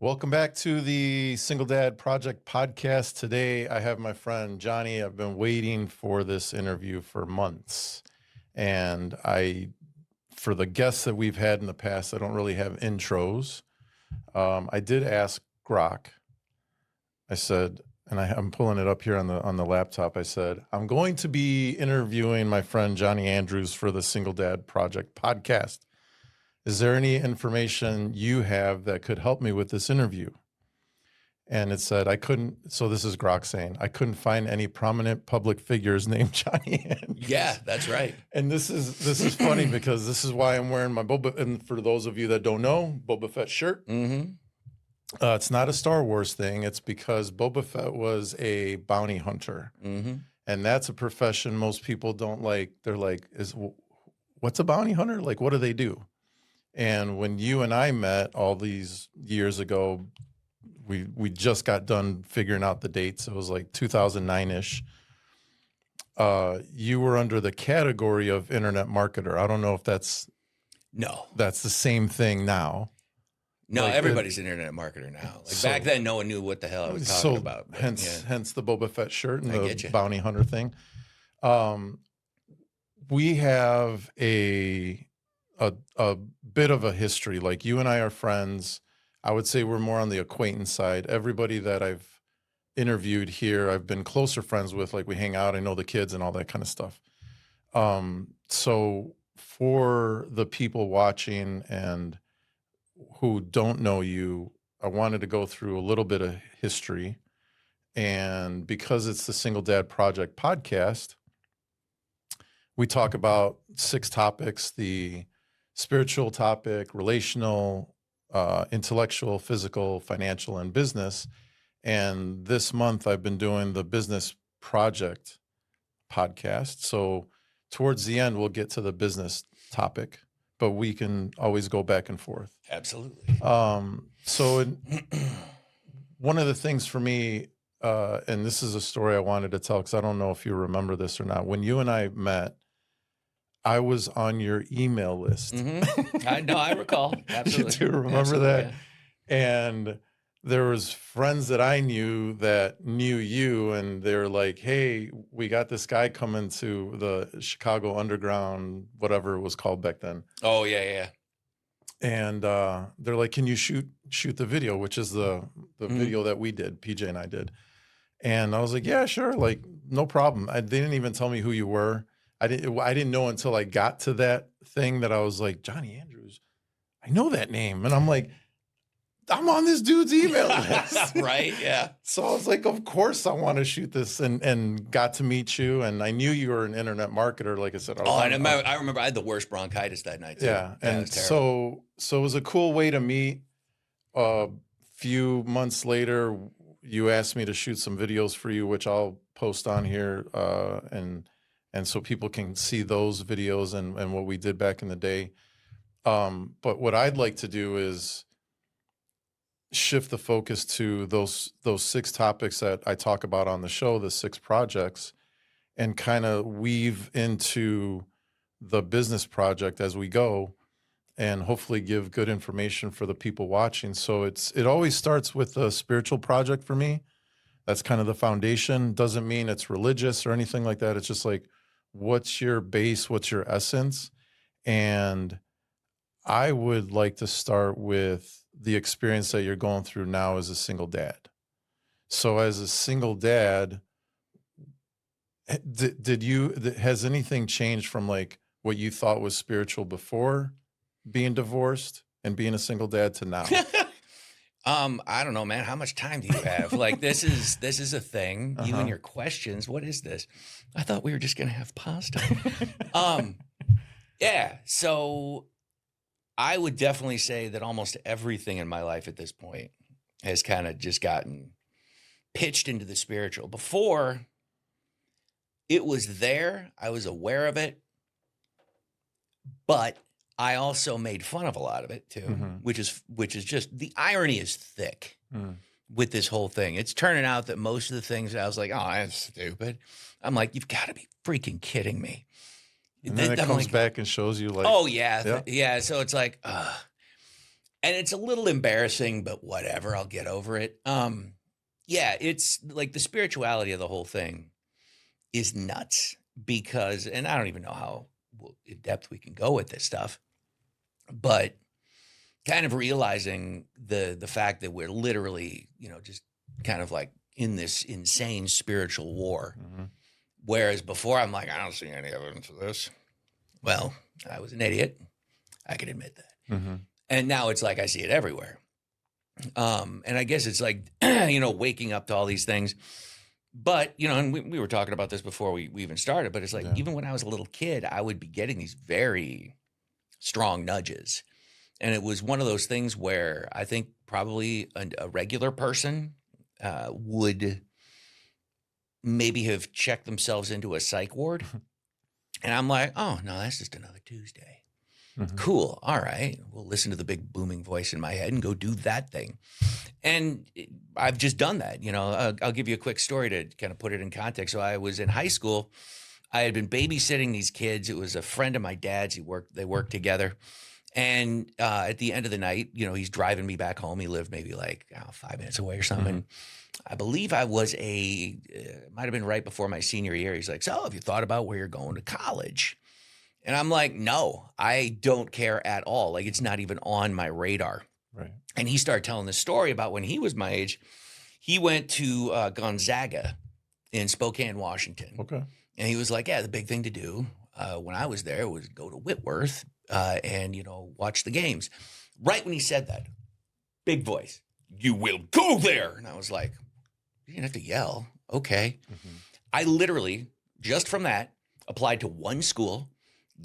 Welcome back to the Single Dad Project podcast. Today, I have my friend Jonny. I've been waiting for this interview for months. And for the guests that we've had in the past, I don't really have intros. I did ask Grok. I said, and I'm pulling it up here on the laptop. I said, I'm going to be interviewing my friend Jonny Andrews for the Single Dad Project podcast. Is there any information you have that could help me with this interview? And it said, I couldn't. So this is Grok saying, I couldn't find any prominent public figures named Jonny Andrews. Yeah, that's right. And this is funny because this is why I'm wearing my Boba. And for those of you that don't know, Boba Fett shirt. Mm-hmm. It's not a Star Wars thing. It's because Boba Fett was a bounty hunter. Mm-hmm. And that's a profession most people don't like. They're like, what's a bounty hunter? Like, what do they do? And when you and I met all these years ago, we just got done figuring out the dates. It was like 2009-ish. You were under the category of internet marketer. I don't know if that's the same thing now. No, like everybody's an internet marketer now. Like back then, no one knew what the hell I was talking about. But, hence the Boba Fett shirt and the bounty hunter thing. We have a bit of a history. Like you and I are friends. I would say we're more on the acquaintance side. Everybody that I've interviewed here, I've been closer friends with. Like we hang out. I know the kids and all that kind of stuff. So for the people watching and who don't know you, I wanted to go through a little bit of history. And because it's the Single Dad Project podcast, we talk about 6 topics: the spiritual topic, relational, intellectual, physical, financial, and business. And this month I've been doing the business project podcast. So towards the end, we'll get to the business topic, but we can always go back and forth. Absolutely. So one of the things for me, and this is a story I wanted to tell because I don't know if you remember this or not. When you and I met, I was on your email list. Mm-hmm. I recall. Absolutely. You do remember that? Yeah. And there was friends that I knew that knew you, and they're like, hey, we got this guy coming to the Chicago Underground, whatever it was called back then. Oh, yeah. And they're like, can you shoot the video, which is the video that we did, PJ and I did. And I was like, yeah, sure. Like, no problem. They didn't even tell me who you were. I didn't know until I got to that thing that I was like, Jonny Andrews, I know that name. And I'm like, I'm on this dude's email list. Right, yeah. So I was like, of course I want to shoot this, and got to meet you. And I knew you were an internet marketer, like I said. I remember I had the worst bronchitis that night too. Yeah, and so it was a cool way to meet. A few months later, you asked me to shoot some videos for you, which I'll post on here, and so people can see those videos and what we did back in the day. But what I'd like to do is shift the focus to those 6 topics that I talk about on the show, the 6 projects, and kind of weave into the business project as we go, and hopefully give good information for the people watching. So it always starts with the spiritual project for me. That's kind of the foundation. Doesn't mean it's religious or anything like that. It's just like, what's your base? What's your essence? And I would like to start with the experience that you're going through now as a single dad. So as a single dad, has anything changed from like what you thought was spiritual before being divorced and being a single dad to now? I don't know, man. How much time do you have? Like, this is a thing. You and your questions. What is this? I thought we were just gonna have pasta. Yeah. So I would definitely say that almost everything in my life at this point has kind of just gotten pitched into the spiritual. Before, it was there. I was aware of it, but I also made fun of a lot of it too, which is just, the irony is thick with this whole thing. It's turning out that most of the things that I was like, oh, that's stupid. I'm like, you've got to be freaking kidding me. And then it comes back and shows you like, oh yeah. Yeah. So it's like, And it's a little embarrassing, but whatever, I'll get over it. Yeah, it's like the spirituality of the whole thing is nuts because, and I don't even know how in depth we can go with this stuff, but kind of realizing the fact that we're literally, just kind of like in this insane spiritual war. Mm-hmm. Whereas before I'm like, I don't see any evidence of this. Well, I was an idiot. I can admit that. Mm-hmm. And now it's like I see it everywhere. And I guess it's like, waking up to all these things. But, and we were talking about this before we even started, but it's like, even when I was a little kid, I would be getting these very strong nudges. And it was one of those things where I think probably a regular person would maybe have checked themselves into a psych ward. And I'm like, oh, no, that's just another Tuesday. Mm-hmm. Cool. All right. We'll listen to the big booming voice in my head and go do that thing. And I've just done that. I'll give you a quick story to kind of put it in context. So I was in high school. I had been babysitting these kids. It was a friend of my dad's. They worked together. And at the end of the night, he's driving me back home. He lived maybe like 5 minutes away or something. Mm-hmm. I believe I was might have been right before my senior year. He's like, so have you thought about where you're going to college? And I'm like, no, I don't care at all. Like, it's not even on my radar. Right. And he started telling this story about when he was my age. He went to Gonzaga in Spokane, Washington. Okay. And he was like, yeah, the big thing to do when I was there was go to Whitworth and, watch the games. Right when he said that, big voice, you will go there. And I was like, you didn't have to yell. Okay. Mm-hmm. I literally, just from that, applied to one school,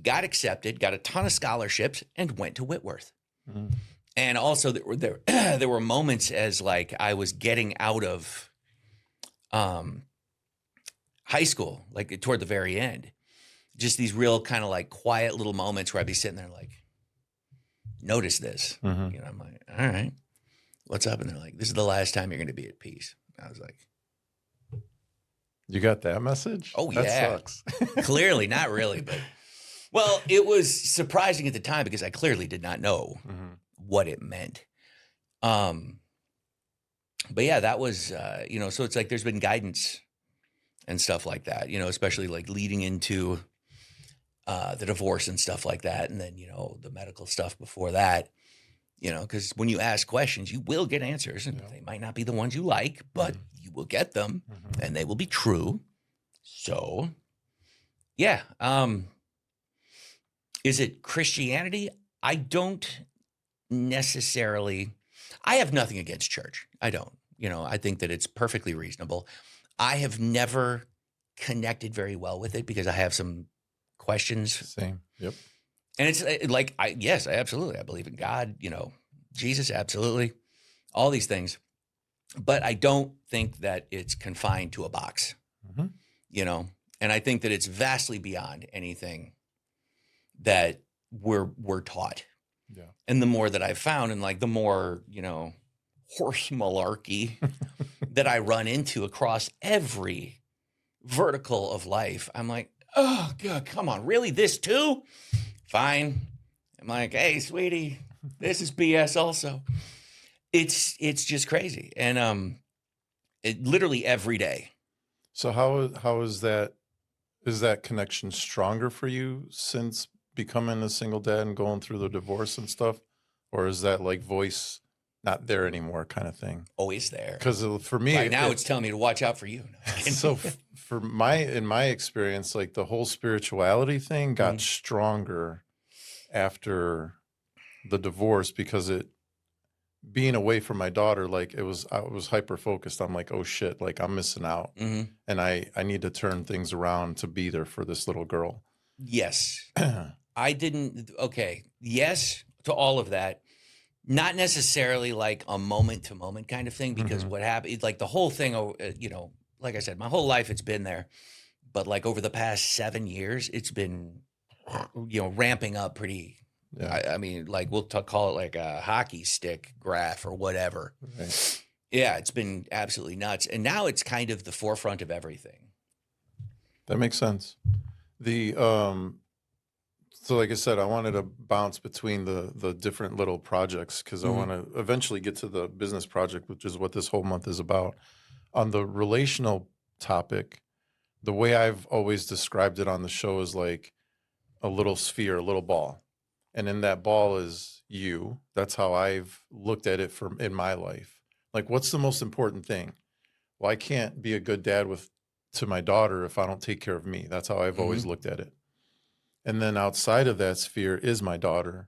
got accepted, got a ton of scholarships, and went to Whitworth. Mm-hmm. And also there were moments as like I was getting out of high school, like toward the very end, just these real kind of like quiet little moments where I'd be sitting there like, notice this. Mm-hmm. I'm like, all right, what's up? And they're like, this is the last time you're going to be at peace. I was like, you got that message? Oh, that yeah. Sucks. Clearly, not really, but well, it was surprising at the time because I clearly did not know what it meant. But yeah, that was, so it's like there's been guidance and stuff like that, especially like leading into the divorce and stuff like that. And then, the medical stuff before that, because when you ask questions, you will get answers and they might not be the ones you like, but you will get them and they will be true. So, yeah. Is it Christianity? I don't necessarily. I have nothing against church. I don't. I think that it's perfectly reasonable. I have never connected very well with it because I have some questions. Same. Yep. And it's like, yes, I absolutely. I believe in God, Jesus, absolutely. All these things. But I don't think that it's confined to a box, and I think that it's vastly beyond anything that we're taught. Yeah. And the more that I've found and like the more, horse malarkey that I run into across every vertical of life, I'm like, oh God, come on, really? This too? Fine. I'm like, hey, sweetie, this is BS also. It's just crazy. And literally every day. So how is that connection stronger for you since becoming a single dad and going through the divorce and stuff? Or is that like voice not there anymore kind of thing? Always there. Because for me, right now it's telling me to watch out for you. So in my experience, like the whole spirituality thing got stronger after the divorce because being away from my daughter, like I was hyper focused. I'm like, oh shit, like I'm missing out. And I need to turn things around to be there for this little girl. Yes. I didn't. Okay. Yes to all of that. Not necessarily like a moment to moment kind of thing, because what happened, like the whole thing, like I said, my whole life it's been there, but like over the past 7 years, it's been, ramping up pretty. Yeah. I mean, like we'll call it like a hockey stick graph or whatever. Right. Yeah, it's been absolutely nuts, and now it's kind of the forefront of everything. That makes sense. The So like I said, I wanted to bounce between the different little projects because I want to eventually get to the business project, which is what this whole month is about. On the relational topic, the way I've always described it on the show is like a little sphere, a little ball. And in that ball is you. That's how I've looked at it in my life. Like, what's the most important thing? Well, I can't be a good dad to my daughter if I don't take care of me. That's how I've always looked at it. And then outside of that sphere is my daughter.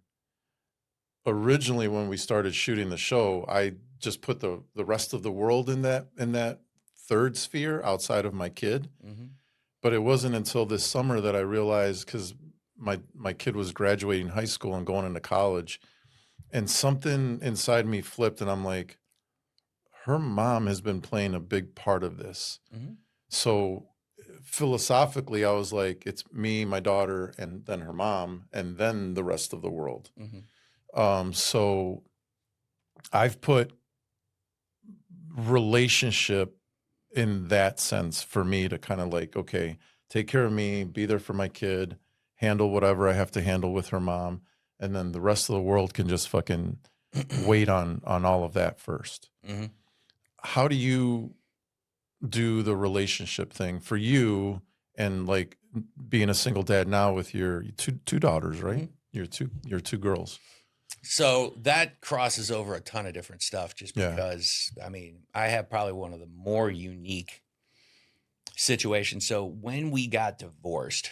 Originally, when we started shooting the show, I just put the rest of the world in that third sphere outside of my kid. But it wasn't until this summer that I realized, because my kid was graduating high school and going into college, and something inside me flipped, and I'm like, her mom has been playing a big part of this. So philosophically, I was like, it's me, my daughter, and then her mom, and then the rest of the world. So I've put relationship in that sense for me to kind of like, okay, take care of me, be there for my kid, handle whatever I have to handle with her mom, and then the rest of the world can just fucking wait on all of that first. How do you do the relationship thing for you, and like being a single dad now with your two daughters, right? Your two girls. So that crosses over a ton of different stuff just because, I mean, I have probably one of the more unique situations. So when we got divorced,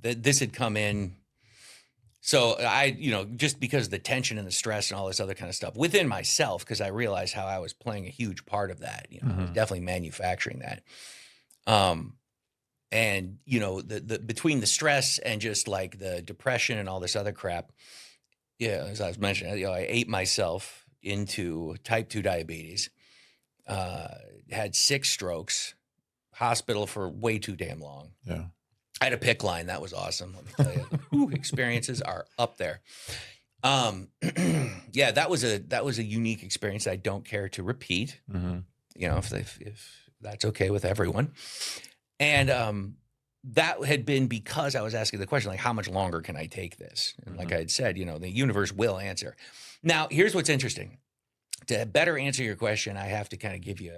this had come in. So I, just because of the tension and the stress and all this other kind of stuff within myself, because I realized how I was playing a huge part of that, I was definitely manufacturing that. And, the between the stress and just like the depression and all this other crap, as I was mentioning, I ate myself into type 2 diabetes, had 6 strokes, hospital for way too damn long. Yeah. I had a PICC line. That was awesome. Let me tell you, experiences are up there. That was a unique experience I don't care to repeat, if that's okay with everyone. And that had been because I was asking the question, like, how much longer can I take this? And like I had said, the universe will answer. Now, here's what's interesting. To better answer your question, I have to kind of give you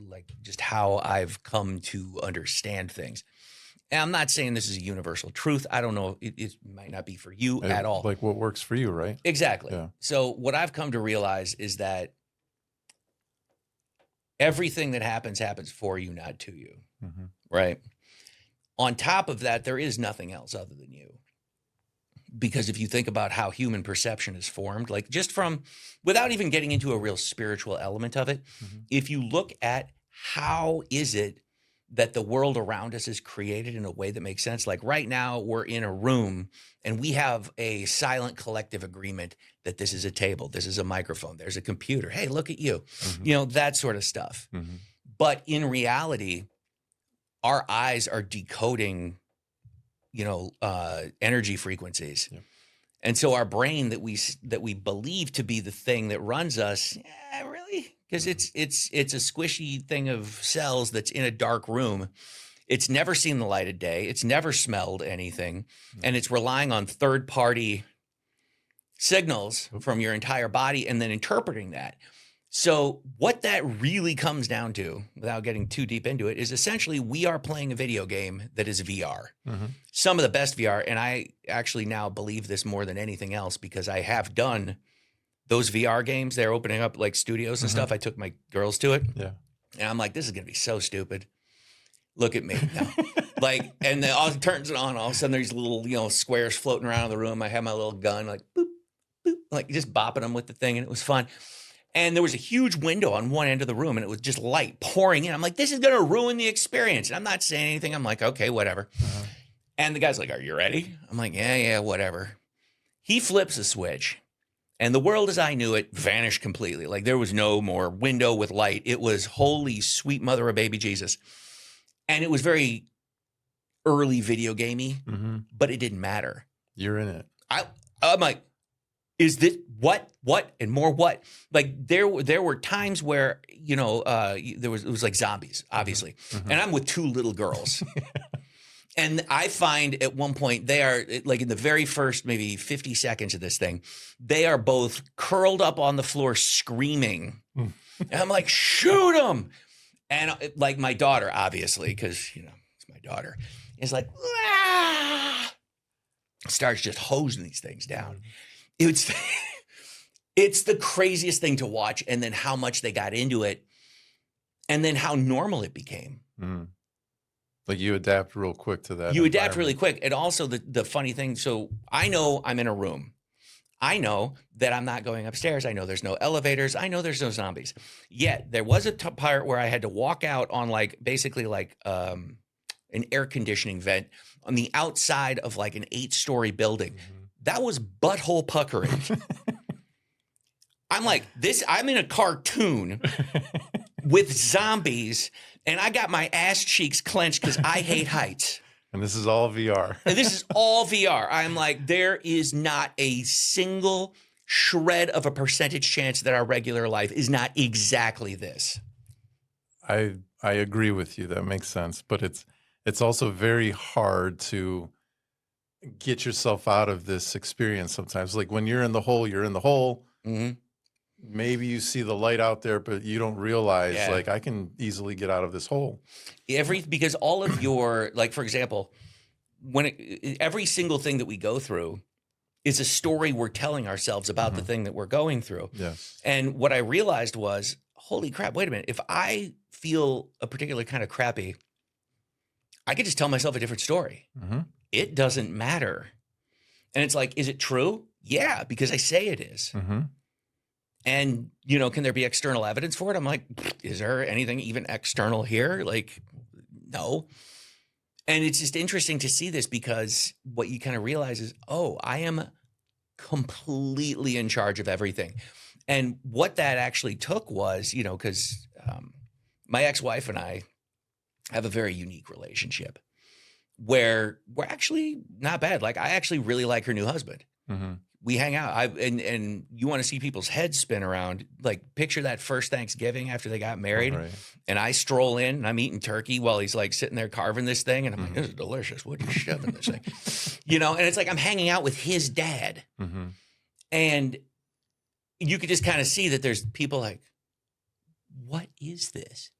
like just how I've come to understand things. And I'm not saying this is a universal truth. I don't know. It might not be for you at all. Like what works for you, right? Exactly. Yeah. So what I've come to realize is that everything that happens for you, not to you. Right? On top of that, there is nothing else other than you. Because if you think about how human perception is formed, like just from, without even getting into a real spiritual element of it, if you look at how is it that the world around us is created in a way that makes sense. Like right now we're in a room and we have a silent collective agreement that this is a table, this is a microphone, there's a computer. Hey, look at you, that sort of stuff. But in reality, our eyes are decoding, energy frequencies. And so our brain that we believe to be the thing that runs us, really? Because it's a squishy thing of cells that's in a dark room. It's never seen the light of day. It's never smelled anything. And it's relying on third-party signals from your entire body and then interpreting that. So what that really comes down to, without getting too deep into it, is essentially we are playing a video game that is VR. Some of the best VR, and I actually now believe this more than anything else because I have done those VR games. They're opening up like studios and stuff. I took my girls to it. Yeah. And I'm like, this is going to be so stupid. Look at me now. And then all turns it on. All of a sudden there's little, squares floating around the room. I have my little gun, like boop, boop, like just bopping them with the thing. And it was fun. And there was a huge window on one end of the room and it was just light pouring in. I'm like, this is going to ruin the experience. And I'm not saying anything. I'm like, okay, whatever. And the guy's like, are you ready? I'm like, yeah, whatever. He flips a switch. And the world as I knew it vanished completely. Like there was no more window with light. It was holy sweet mother of baby Jesus. And it was very early video gamey, but it didn't matter. You're in it. I'm like, is this what, and more what? Like there were times where, it was like zombies, obviously. And I'm with 2 little girls. And I find at one point they are like in the very first maybe 50 seconds of this thing, they are both curled up on the floor screaming. And I'm like, shoot them. And like my daughter, obviously, because, you know, it's my daughter, is like, ah! Starts just hosing these things down. It's it's the craziest thing to watch. And then how much they got into it and then how normal it became. Mm. Like you adapt real quick to that. You adapt really quick. And also the funny thing, so I know I'm in a room. I know that I'm not going upstairs. I know there's no elevators. I know there's no zombies. Yet there was a part where I had to walk out on like basically like an air conditioning vent on the outside of like an 8-story building. Mm-hmm. That was butthole puckering. I'm like, I'm in a cartoon with zombies, and I got my ass cheeks clenched because I hate heights. And this is all VR. And this is all VR. I'm like, there is not a single shred of a percentage chance that our regular life is not exactly this. I agree with you. That makes sense. But it's also very hard to get yourself out of this experience sometimes. Like when you're in the hole, you're in the hole. Mm-hmm. Maybe you see the light out there, but you don't realize like I can easily get out of this hole. Because all of your, like, for example, every single thing that we go through is a story we're telling ourselves about the thing that we're going through. Yes. And what I realized was, holy crap, wait a minute. If I feel a particular kind of crappy, I could just tell myself a different story. Mm-hmm. It doesn't matter. And it's like, is it true? Yeah, because I say it is. Mm-hmm. And, you know, can there be external evidence for it? I'm like, is there anything even external here? Like, no. And it's just interesting to see this because what you kind of realize is, oh, I am completely in charge of everything. And what that actually took was, you know, because my ex-wife and I have a very unique relationship where we're actually not bad. Like, I actually really like her new husband. Mm-hmm. We hang out. And you want to see people's heads spin around. Like, picture that first Thanksgiving after they got married. Right. And I stroll in and I'm eating turkey while he's like sitting there carving this thing. And I'm like, this is delicious. What'd you shove in this thing? You know, and it's like I'm hanging out with his dad. Mm-hmm. And you could just kind of see that there's people like, what is this?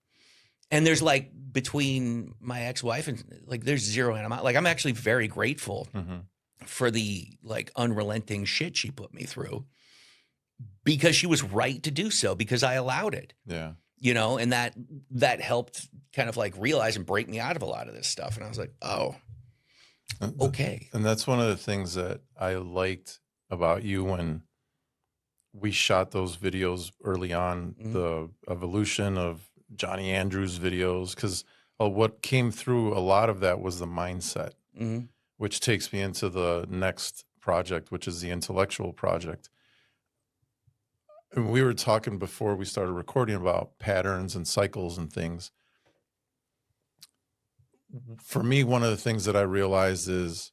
And there's like between my ex-wife and like there's zero animosity. Like, I'm actually very grateful for the like unrelenting shit she put me through because she was right to do so because I allowed it. Yeah. You know, and that helped kind of like realize and break me out of a lot of this stuff. And I was like, oh, okay. And that's one of the things that I liked about you when we shot those videos early on, the evolution of Jonny Andrews videos, because what came through a lot of that was the mindset, which takes me into the next project, which is the intellectual project. And we were talking before we started recording about patterns and cycles and things. For me, one of the things that I realized is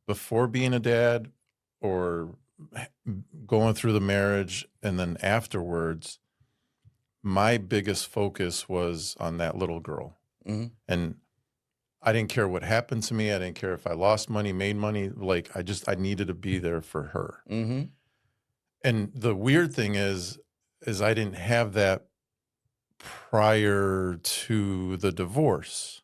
before being a dad or going through the marriage and then afterwards, my biggest focus was on that little girl. And I didn't care what happened to me. I didn't care if I lost money, made money. Like, I needed to be there for her. And the weird thing is I didn't have that prior to the divorce.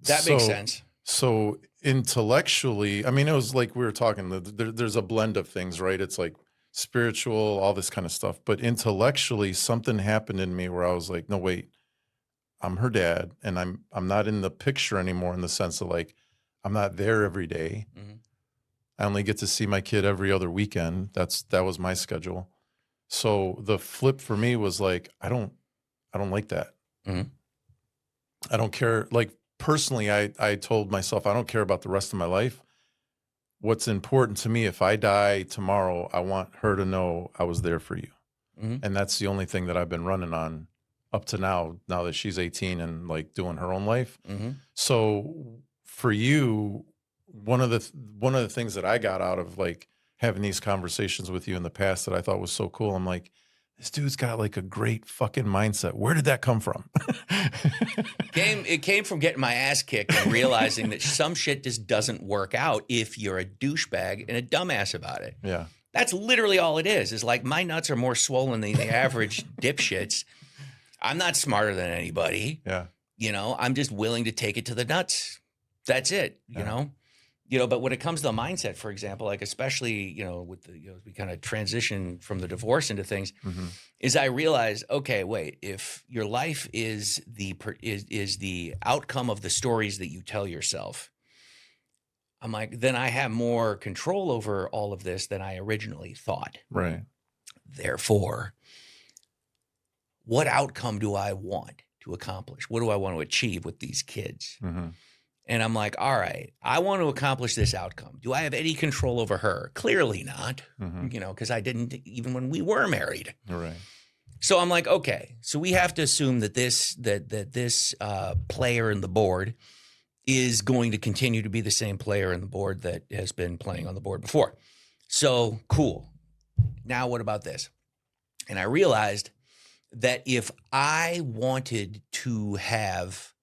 That makes sense. So intellectually, I mean, it was like we were talking, there's a blend of things, right? It's like spiritual, all this kind of stuff. But intellectually, something happened in me where I was like, no, wait, I'm her dad, and I'm not in the picture anymore in the sense of like, I'm not there every day. I only get to see my kid every other weekend. That was my schedule. So the flip for me was like, I don't like that. I don't care. Like, personally, I told myself, I don't care about the rest of my life. What's important to me, if I die tomorrow, I want her to know I was there for you. And that's the only thing that I've been running on up to now that she's 18 and like doing her own life. So for you, one of the things that I got out of like having these conversations with you in the past that I thought was so cool, I'm like, this dude's got like a great fucking mindset. Where did that come from? It came from getting my ass kicked and realizing that some shit just doesn't work out if you're a douchebag and a dumbass about it. Yeah. That's literally all it is like my nuts are more swollen than the average dipshits. I'm not smarter than anybody. Yeah. You know, I'm just willing to take it to the nuts. That's it, you know? But when it comes to the mindset, for example, like especially, with the, we kind of transition from the divorce into things, is I realized, okay, wait, if your life is the outcome of the stories that you tell yourself, I'm like, then I have more control over all of this than I originally thought. Right. Therefore, what outcome do I want to accomplish? What do I want to achieve with these kids? And I'm like, all right, I want to accomplish this outcome. Do I have any control over her? Clearly not, because I didn't even when we were married. Right. So I'm like, okay, so we have to assume that this player in the board is going to continue to be the same player in the board that has been playing on the board before. So cool. Now what about this? And I realized that if I wanted to have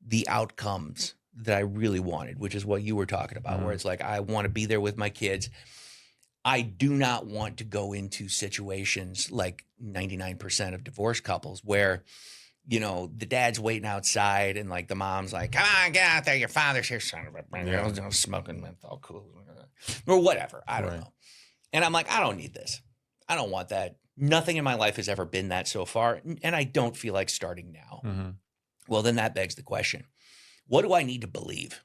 the outcomes that I really wanted, which is what you were talking about, where it's like, I want to be there with my kids. I do not want to go into situations like 99% of divorced couples where, the dad's waiting outside and like the mom's like, come on, get out there. Your father's here, son of a bitch. Smoking menthol, cool. Or whatever. I don't know. And I'm like, I don't need this. I don't want that. Nothing in my life has ever been that so far. And I don't feel like starting now. Well, then that begs the question. What do I need to believe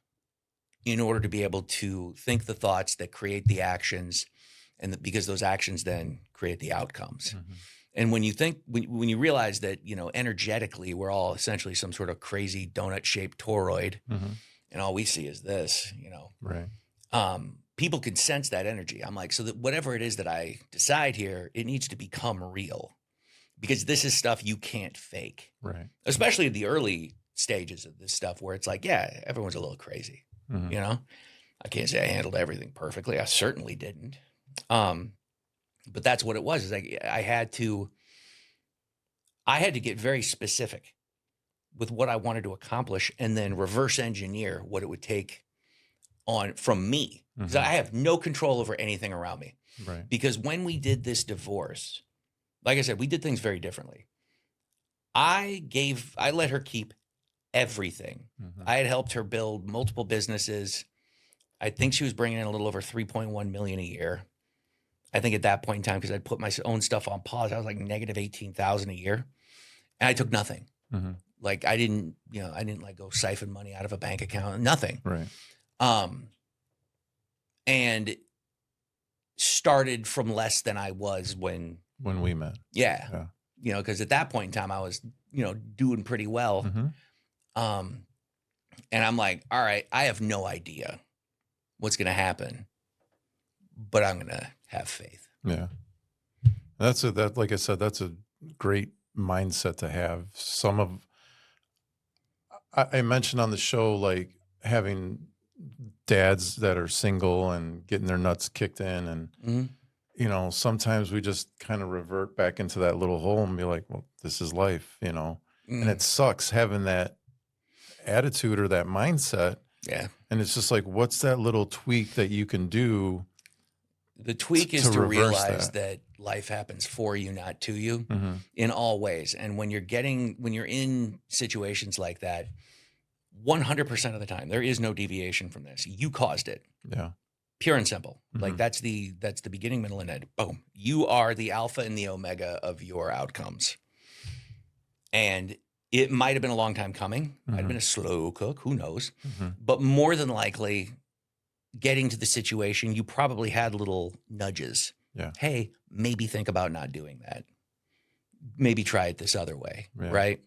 in order to be able to think the thoughts that create the actions, and because those actions then create the outcomes? And when you when you realize that, energetically, we're all essentially some sort of crazy donut-shaped toroid, and all we see is this, Right. People can sense that energy. I'm like, so that whatever it is that I decide here, it needs to become real, because this is stuff you can't fake. Right. Especially the early stages of this stuff where it's like, yeah, everyone's a little crazy, I can't say I handled everything perfectly. I certainly didn't. But that's what it was. Is like I had to get very specific with what I wanted to accomplish and then reverse engineer what it would take from me. Because I have no control over anything around me. Right. Because when we did this divorce, like I said, we did things very differently. I let her keep everything. I had helped her build multiple businesses. I think she was bringing in a little over $3.1 million a year. I think at that point in time, because I'd put my own stuff on pause, I was like negative $18,000 a year, and I took nothing. Like I didn't like go siphon money out of a bank account, nothing. Right. And started from less than I was when we met. Yeah. Because at that point in time, I was doing pretty well. And I'm like, all right, I have no idea what's going to happen, but I'm going to have faith. Yeah. Like I said, that's a great mindset to have. I mentioned on the show, like having dads that are single and getting their nuts kicked in. And, sometimes we just kind of revert back into that little hole and be like, well, this is life, and it sucks having that attitude or that mindset. Yeah. And it's just like, what's that little tweak that you can do? The tweak is to realize that life happens for you, not to you, in all ways. And when you're in situations like that, 100% of the time, there is no deviation from this. You caused it. Yeah. Pure and simple. Like that's the beginning, middle, and end. Boom. You are the alpha and the omega of your outcomes. And it might have been a long time coming. Might have been a slow cook. Who knows? But more than likely, getting to the situation, you probably had little nudges. Yeah. Hey, maybe think about not doing that. Maybe try it this other way. Yeah. Right?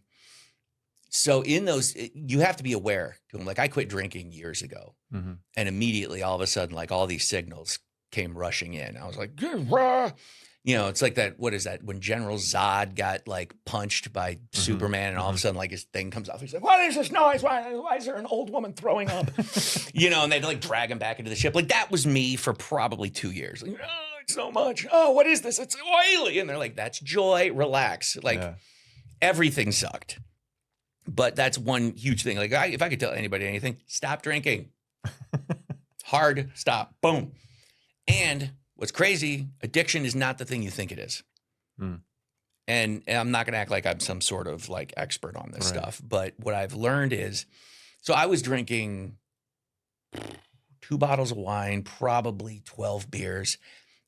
So in those, you have to be aware. Like I quit drinking years ago, and immediately, all of a sudden, like all these signals came rushing in. I was like, it's like that. What is that? When General Zod got like punched by Superman, and all of a sudden, like his thing comes off. He's like, "What is this noise? Why is there an old woman throwing up?" And they'd like drag him back into the ship. Like that was me for probably 2 years. Like, it so much. Oh, what is this? It's oily. And they're like, that's joy. Relax. Like everything sucked. But that's one huge thing. Like if I could tell anybody anything, stop drinking. Hard stop. Boom. And what's crazy, addiction is not the thing you think it is. And I'm not going to act like I'm some sort of like expert on this stuff. But what I've learned is, so I was drinking 2 bottles of wine, probably 12 beers,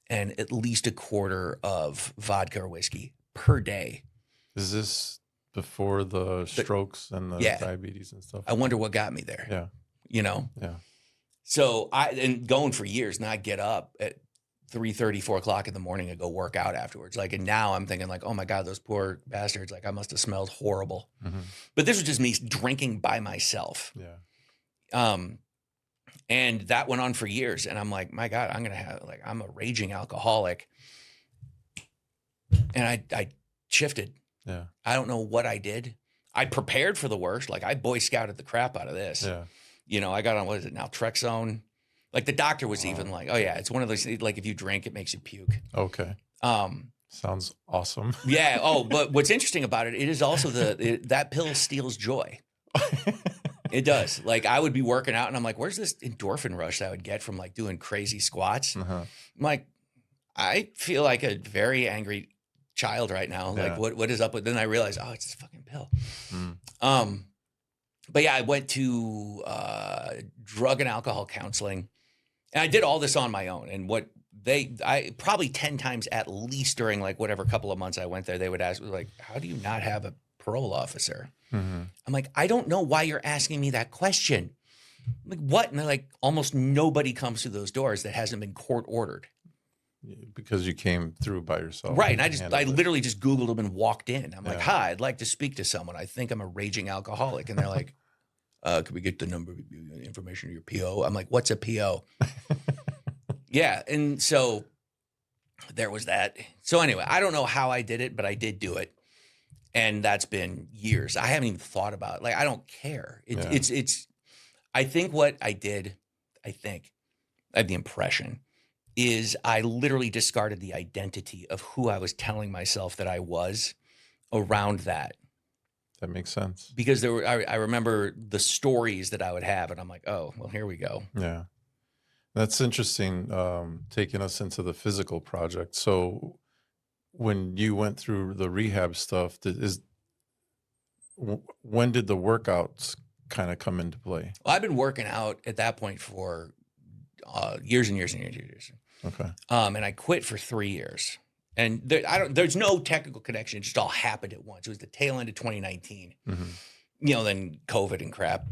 and at least a quarter of vodka or whiskey per day. Is this before the strokes and the diabetes and stuff? I wonder what got me there. Yeah. You know? Yeah. So and going for years, and I get up at 3:30, 4 o'clock in the morning and go work out afterwards. Like, and now I'm thinking like, oh my God, those poor bastards. Like I must have smelled horrible. But this was just me drinking by myself. Yeah. And that went on for years. And I'm like, my God, I'm a raging alcoholic. And I shifted. Yeah. I don't know what I did. I prepared for the worst. Like I Boy Scouted the crap out of this. Yeah. You know, I got on, what is it now? Trexone. Like the doctor was even like, oh yeah, it's one of those, like if you drink, it makes you puke. Okay. Sounds awesome. Yeah. Oh, but what's interesting about it is also that pill steals joy. It does. Like I would be working out and I'm like, where's this endorphin rush that I would get from like doing crazy squats? I'm like, I feel like a very angry child right now. Like what is up with, then I realized, oh, it's this fucking pill. But yeah, I went to drug and alcohol counseling, and I did all this on my own. And I probably 10 times at least during like whatever couple of months I went there, they would ask me like, how do you not have a parole officer? I'm like, I don't know why you're asking me that question. I'm like, what? And they're like, almost nobody comes through those doors that hasn't been court ordered. Because you came through by yourself. Right. And I literally just Googled them and walked in. I'm like, hi, I'd like to speak to someone. I think I'm a raging alcoholic. And they're like, could we get the number, information of your PO? I'm like, what's a PO? Yeah. And so there was that. So anyway, I don't know how I did it, but I did do it. And that's been years. I haven't even thought about it. Like, I don't care. I think what I did, I have the impression, is I literally discarded the identity of who I was telling myself that I was around that. That makes sense. Because I remember the stories that I would have, and I'm like, oh, well, here we go. Yeah. That's interesting, taking us into the physical project. So when you went through the rehab stuff, when did the workouts kind of come into play? Well, I've been working out at that point for years and years and years. Okay. And I quit for 3 years. And there's no technical connection. It just all happened at once. It was the tail end of 2019. You know, then COVID and crap.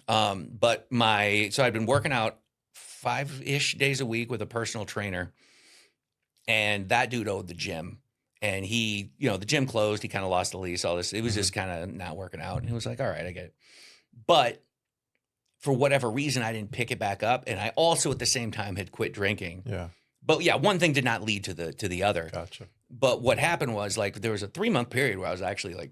So I'd been working out 5-ish days a week with a personal trainer. And that dude owned the gym. And he, the gym closed. He kind of lost the lease, all this. It was just kind of not working out. And he was like, all right, I get it. But for whatever reason, I didn't pick it back up. And I also at the same time had quit drinking. Yeah. But yeah, one thing did not lead to the other. Gotcha. But what happened was like there was a 3-month period where I was actually like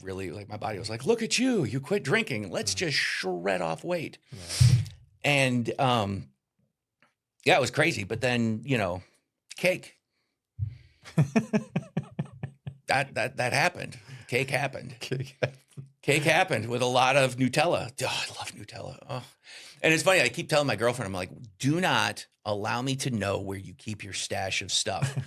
really like my body was like, look at you quit drinking. Let's just shred off weight. Yeah. And it was crazy. But then, cake. that happened. Cake happened. Cake happened with a lot of Nutella. Oh, I love Nutella. Oh. And it's funny, I keep telling my girlfriend, I'm like, do not allow me to know where you keep your stash of stuff.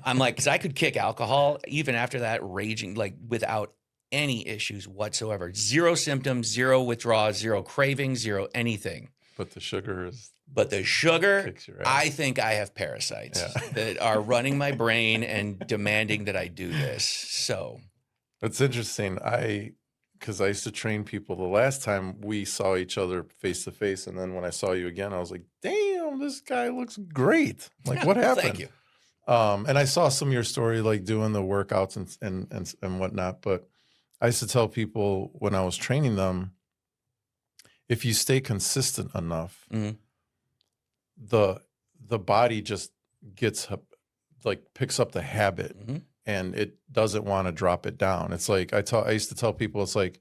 I'm like, because I could kick alcohol even after that, raging, like without any issues whatsoever. 0 symptoms, 0 withdrawals, 0 cravings, 0 anything. But the sugar kicks your ass. I think I have parasites that are running my brain and demanding that I do this. So it's interesting. Because I used to train people the last time we saw each other face to face. And then when I saw you again, I was like, damn, this guy looks great. Like, what happened? Thank you. And I saw some of your story, like doing the workouts and whatnot. But I used to tell people when I was training them, if you stay consistent enough, the body just gets picks up the habit. And it doesn't want to drop it down. It's like I used to tell people, it's like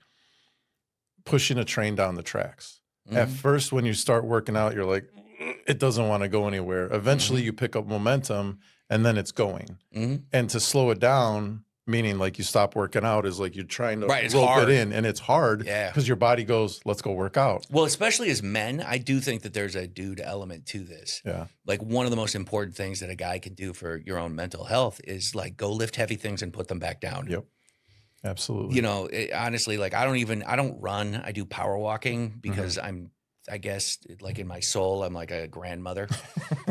pushing a train down the tracks. At first, when you start working out, you're like, it doesn't want to go anywhere. Eventually you pick up momentum and then it's going. And to slow it down, meaning like you stop working out, is like you're trying to Right, it's rope hard. it in, and it's hard because your body goes, let's go work out. Well, especially as men, I do think that there's a dude element to this. Yeah. Like one of the most important things that a guy can do for your own mental health is like go lift heavy things and put them back down. Yep. Absolutely. You know, honestly, like I don't run. I do power walking because I guess like in my soul, I'm like a grandmother.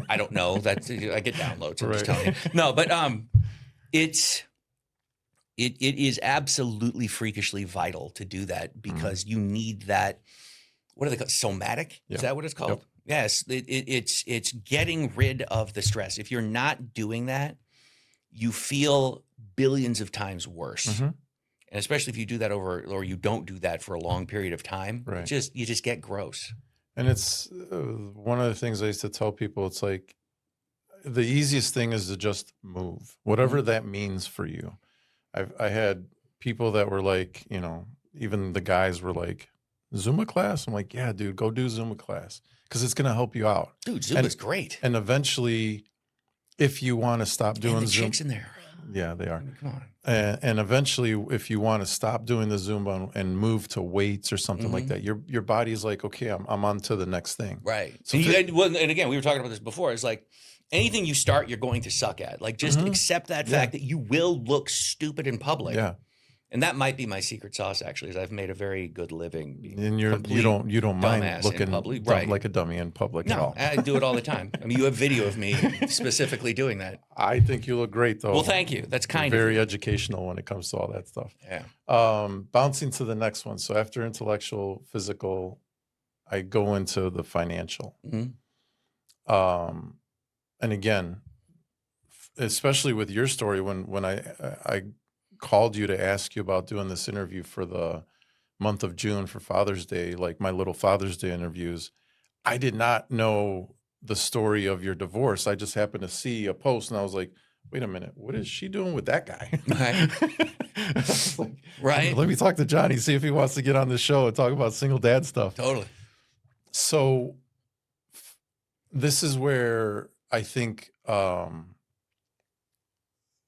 I don't know. That's I get downloads. I'm just telling you. No, but it is absolutely freakishly vital to do that because you need that. What are they called? Somatic? Yep. Is that what it's called? Yep. Yes. It's getting rid of the stress. If you're not doing that, you feel billions of times worse. And especially if you do that or you don't do that for a long period of time, Right. you just get gross. And it's one of the things I used to tell people. It's like the easiest thing is to just move, whatever that means for you. I had people that were like, you know, even the guys were like, Zumba class? I'm like, yeah, dude, go do Zumba class because it's going to help you out. Dude, Zumba's great. And eventually, if you want to stop doing and the Zumba. chicks in there. Yeah, they are. I mean, come on. And eventually, if you want to stop doing the Zumba and move to weights or something like that, your body's like, okay, I'm on to the next thing. Right. So and again, we were talking about this before. It's like anything you start, you're going to suck at. Like just accept that fact that you will look stupid in public. Yeah. And that might be my secret sauce, actually, is I've made a very good living. And you don't mind looking like a dummy in public at all. I do it all the time. I mean, you have video of me specifically doing that. I think you look great, though. Well, thank you. That's kind very of very educational when it comes to all that stuff. Yeah. Bouncing to the next one. So after intellectual, physical, I go into the financial. And again, especially with your story, when I called you to ask you about doing this interview for the month of June for Father's Day, like my little Father's Day interviews, I did not know the story of your divorce. I just happened to see a post and I was like, wait a minute, what is she doing with that guy? Right. Let me talk to Johnny, see if he wants to get on the show and talk about single dad stuff. Totally. So this is where I think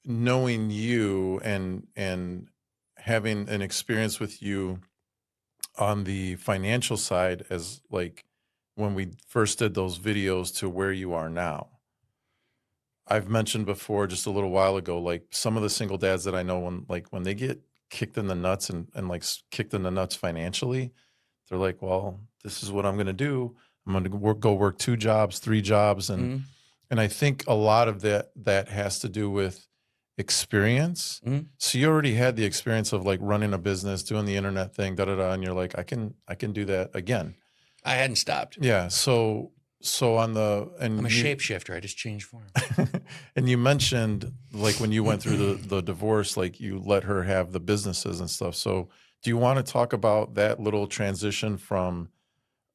knowing you and having an experience with you on the financial side, as like when we first did those videos to where you are now. I've mentioned before just a little while ago, like some of the single dads that I know, when they get kicked in the nuts and like kicked in the nuts financially, they're like, well, this is what I'm going to do. I'm going to go work 2 jobs, 3 jobs. And I think a lot of that has to do with experience. So you already had the experience of like running a business, doing the internet thing, and you're like, I can do that again. I hadn't stopped. Yeah. So I'm a shapeshifter. I just changed form. And you mentioned like when you went through the divorce, like you let her have the businesses and stuff. So do you want to talk about that little transition from,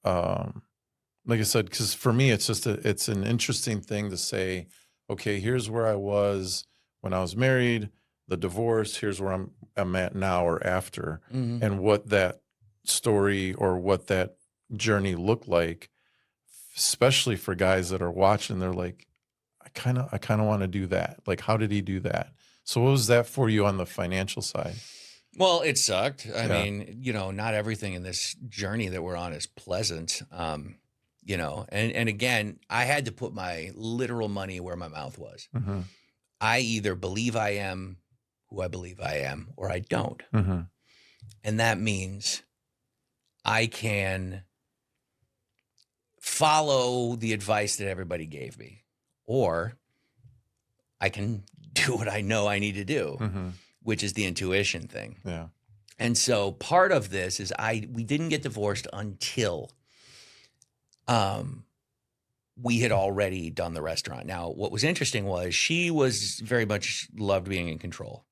like I said, because for me, it's an interesting thing to say, okay, here's where I was when I was married, the divorce, here's where I'm at now or after, and what that story or what that journey looked like, especially for guys that are watching. They're like, I kind of want to do that. Like, how did he do that? So what was that for you on the financial side? Well, it sucked. I mean, you know, not everything in this journey that we're on is pleasant. You know, and again, I had to put my literal money where my mouth was. I either believe I am who I believe I am, or I don't. And that means I can follow the advice that everybody gave me, or I can do what I know I need to do, which is the intuition thing. Yeah. And so part of this is we didn't get divorced until we had already done the restaurant. Now, what was interesting was she was very much loved being in control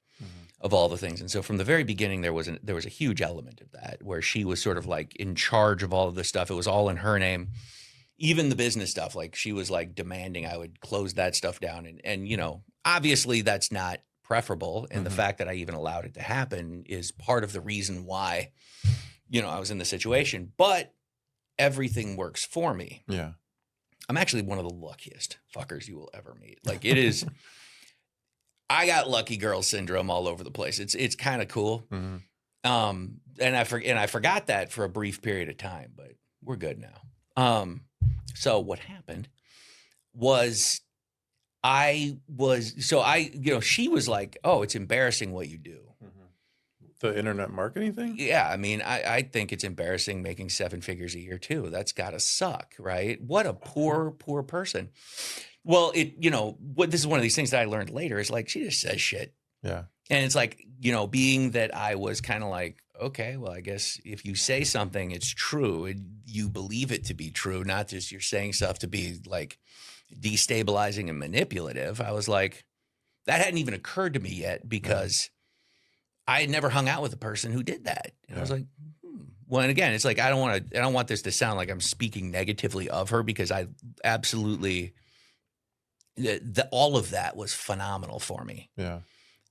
of all the things. And so from the very beginning, there was a huge element of that where she was sort of like in charge of all of this stuff. It was all in her name, even the business stuff. Like she was like demanding I would close that stuff down. And you know, obviously that's not preferable. And the fact that I even allowed it to happen is part of the reason why, you know, I was in the situation, but everything works for me. Yeah. I'm actually one of the luckiest fuckers you will ever meet. Like it is, I got lucky girl syndrome all over the place. It's kind of cool. Mm-hmm. And I forgot that for a brief period of time, but we're good now. So what happened was she was like, oh, it's embarrassing what you do. The internet marketing thing? Yeah. I mean, I think it's embarrassing making 7 figures a year too. That's gotta suck, right? What a poor person. Well, this is one of these things that I learned later is like, she just says shit. Yeah. And it's like, being that I was kind of like, okay, well, I guess if you say something, it's true and you believe it to be true, not just you're saying stuff to be like destabilizing and manipulative. I was like, that hadn't even occurred to me yet because I had never hung out with a person who did that. And I was like, well, and again, it's like, I don't want this to sound like I'm speaking negatively of her because I absolutely, all of that was phenomenal for me. Yeah.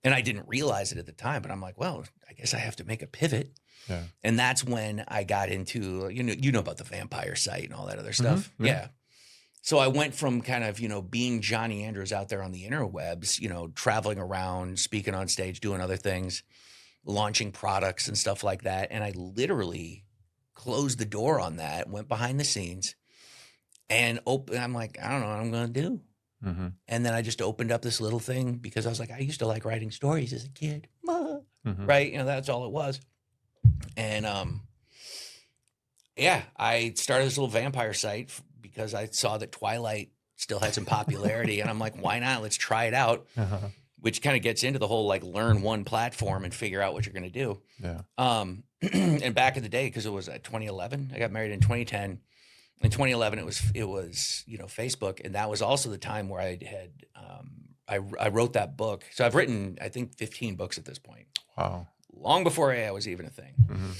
And I didn't realize it at the time, but I'm like, well, I guess I have to make a pivot. Yeah. And that's when I got into, you know about the vampire site and all that other stuff. Mm-hmm. Yeah. So I went from kind of, being Jonny Andrews out there on the interwebs, traveling around, speaking on stage, doing other things, launching products and stuff like that. And I literally closed the door on that, went behind the scenes and I'm like, I don't know what I'm going to do. Mm-hmm. And then I just opened up this little thing because I was like, I used to like writing stories as a kid, mm-hmm. Right? That's all it was. And I started this little vampire site because I saw that Twilight still had some popularity, and I'm like, why not? Let's try it out. Uh-huh. Which kind of gets into the whole like learn one platform and figure out what you're going to do. Yeah. And back in the day, because it was 2011, I got married in 2010. In 2011, it was Facebook, and that was also the time where I had I wrote that book. So I've written, I think, 15 books at this point. Wow! Long before AI was even a thing. Mm-hmm.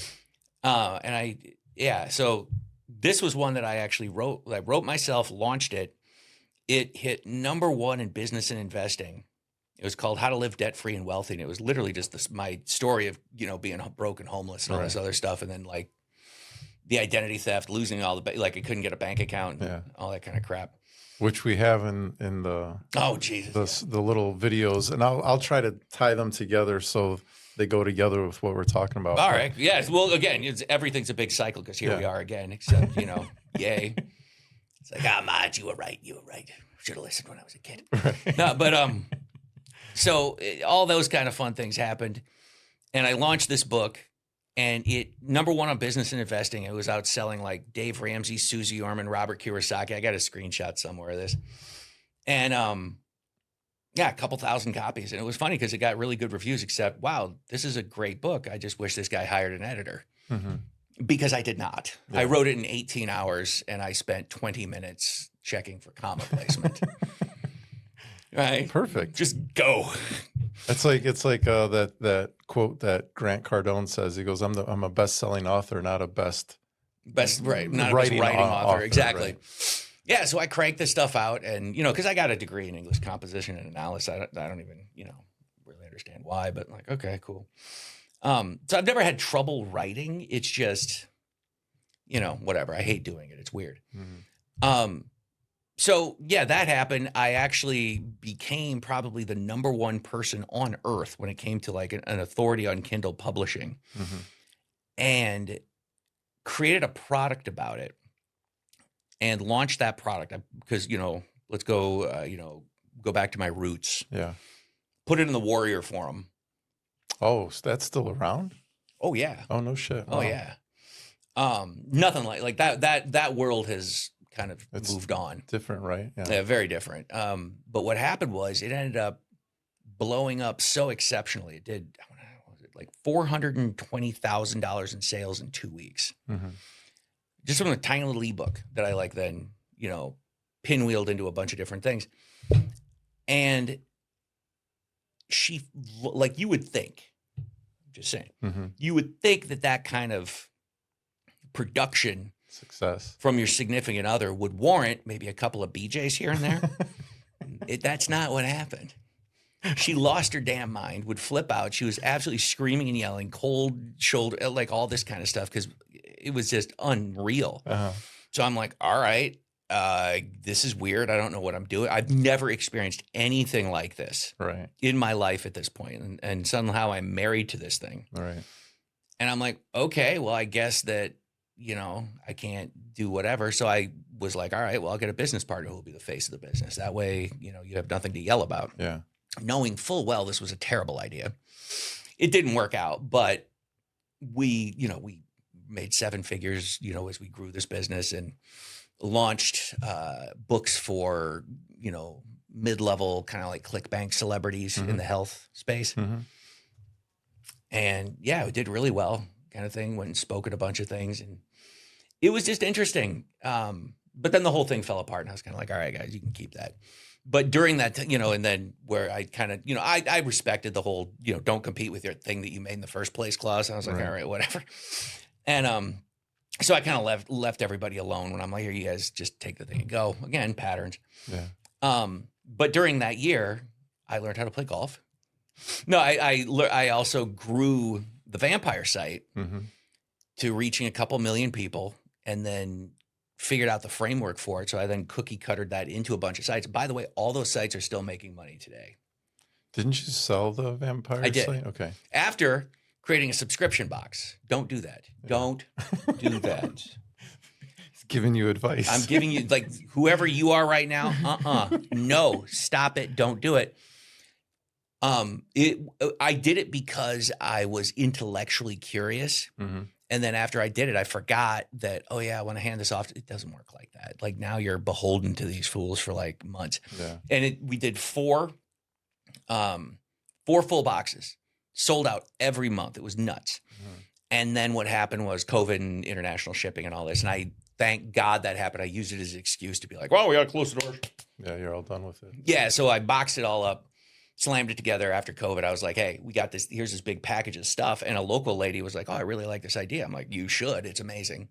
So this was one that I actually wrote. I wrote myself, launched it. It hit #1 in business and investing. It was called How to Live Debt Free and Wealthy, and it was literally just my story of being broke and homeless and all this other stuff, and then like the identity theft, losing all the I couldn't get a bank account, and all that kind of crap. Which we have in the the little videos, and I'll try to tie them together so they go together with what we're talking about. All right, yes. Well, again, everything's a big cycle because here we are again. Except yay. It's like Maj, you were right. Should have listened when I was a kid. Right. No, but so all those kind of fun things happened, and I launched this book. And it #1 on business and investing. It was outselling like Dave Ramsey, Susie Orman, Robert Kiyosaki. I got a screenshot somewhere of this. And a couple thousand copies. And it was funny because it got really good reviews, except, wow, this is a great book. I just wish this guy hired an editor. Mm-hmm. Because I did not. Yeah. I wrote it in 18 hours and I spent 20 minutes checking for comma placement. Right? Perfect. Just go. It's like that quote that Grant Cardone says. He goes, "I'm a best-selling author, not a best right, not writing author." Exactly. Right. Yeah. So I cranked this stuff out, and because I got a degree in English composition and analysis. I don't even really understand why, but like, okay, cool. So I've never had trouble writing. It's just whatever. I hate doing it. It's weird. Mm-hmm. So that happened. I actually became probably the #1 person on earth when it came to like an authority on Kindle publishing, mm-hmm. and created a product about it and launched that product because, let's go, go back to my roots. Yeah. Put it in the Warrior Forum. Oh, so that's still around? Oh yeah. Oh, no shit. Wow. Oh yeah. Nothing like that world has kind of moved on. Different, right? Yeah, very different. But what happened was it ended up blowing up so exceptionally. It did, like $420,000 in sales in 2 weeks. Mm-hmm. Just from a tiny little ebook that I then, pinwheeled into a bunch of different things. And she, you would think, just saying, mm-hmm. you would think that kind of production success from your significant other would warrant maybe a couple of BJs here and there. That's not what happened. She lost her damn mind, would flip out. She was absolutely screaming and yelling, cold shoulder, like all this kind of stuff, because it was just unreal. Uh-huh. So I'm like, all right, this is weird. I don't know what I'm doing. I've never experienced anything like this Right. in my life at this point. And somehow I'm married to this thing. Right. And I'm like, okay, well, I guess that, I can't do whatever. So I was like, all right, well, I'll get a business partner who will be the face of the business. That way, you have nothing to yell about. Yeah. Knowing full well this was a terrible idea. It didn't work out, but we made 7 figures, as we grew this business and launched books for, mid-level kind of like ClickBank celebrities in the health space. Mm-hmm. And yeah, it did really well kind of thing. Went and spoke at a bunch of things and it was just interesting. But then the whole thing fell apart and I was kind of like, all right, guys, you can keep that. But during that, and then where I kind of, I respected the whole, don't compete with your thing that you made in the first place clause. I was like, all right, whatever. And so I kind of left everybody alone when I'm like, here, you guys just take the thing and go. Again, patterns. Yeah. But during that year, I learned how to play golf. No, I also grew the vampire site to reaching a couple million people and then figured out the framework for it. So I then cookie cuttered that into a bunch of sites. By the way, all those sites are still making money today. Didn't you sell the vampire I did. site? Okay. After creating a subscription box. Don't do that. Yeah. Don't do that. He's giving you advice. I'm giving you, like, whoever you are right now, no, stop it. Don't do it. I did it because I was intellectually curious. And then after I did it, I forgot that, oh yeah, I want to hand this off. It doesn't work like that. Like now you're beholden to these fools for like months. Yeah. And we did 4 full boxes, sold out every month. It was nuts. And then what happened was COVID and international shipping and all this. And I thank God that happened. I used it as an excuse to be like, well, we got to close the doors. Yeah, you're all done with it. Yeah, so I boxed it all up. Slammed it together after COVID. I was like, hey, we got this. Here's this big package of stuff. And a local lady was like, oh, I really like this idea. I'm like, you should. It's amazing.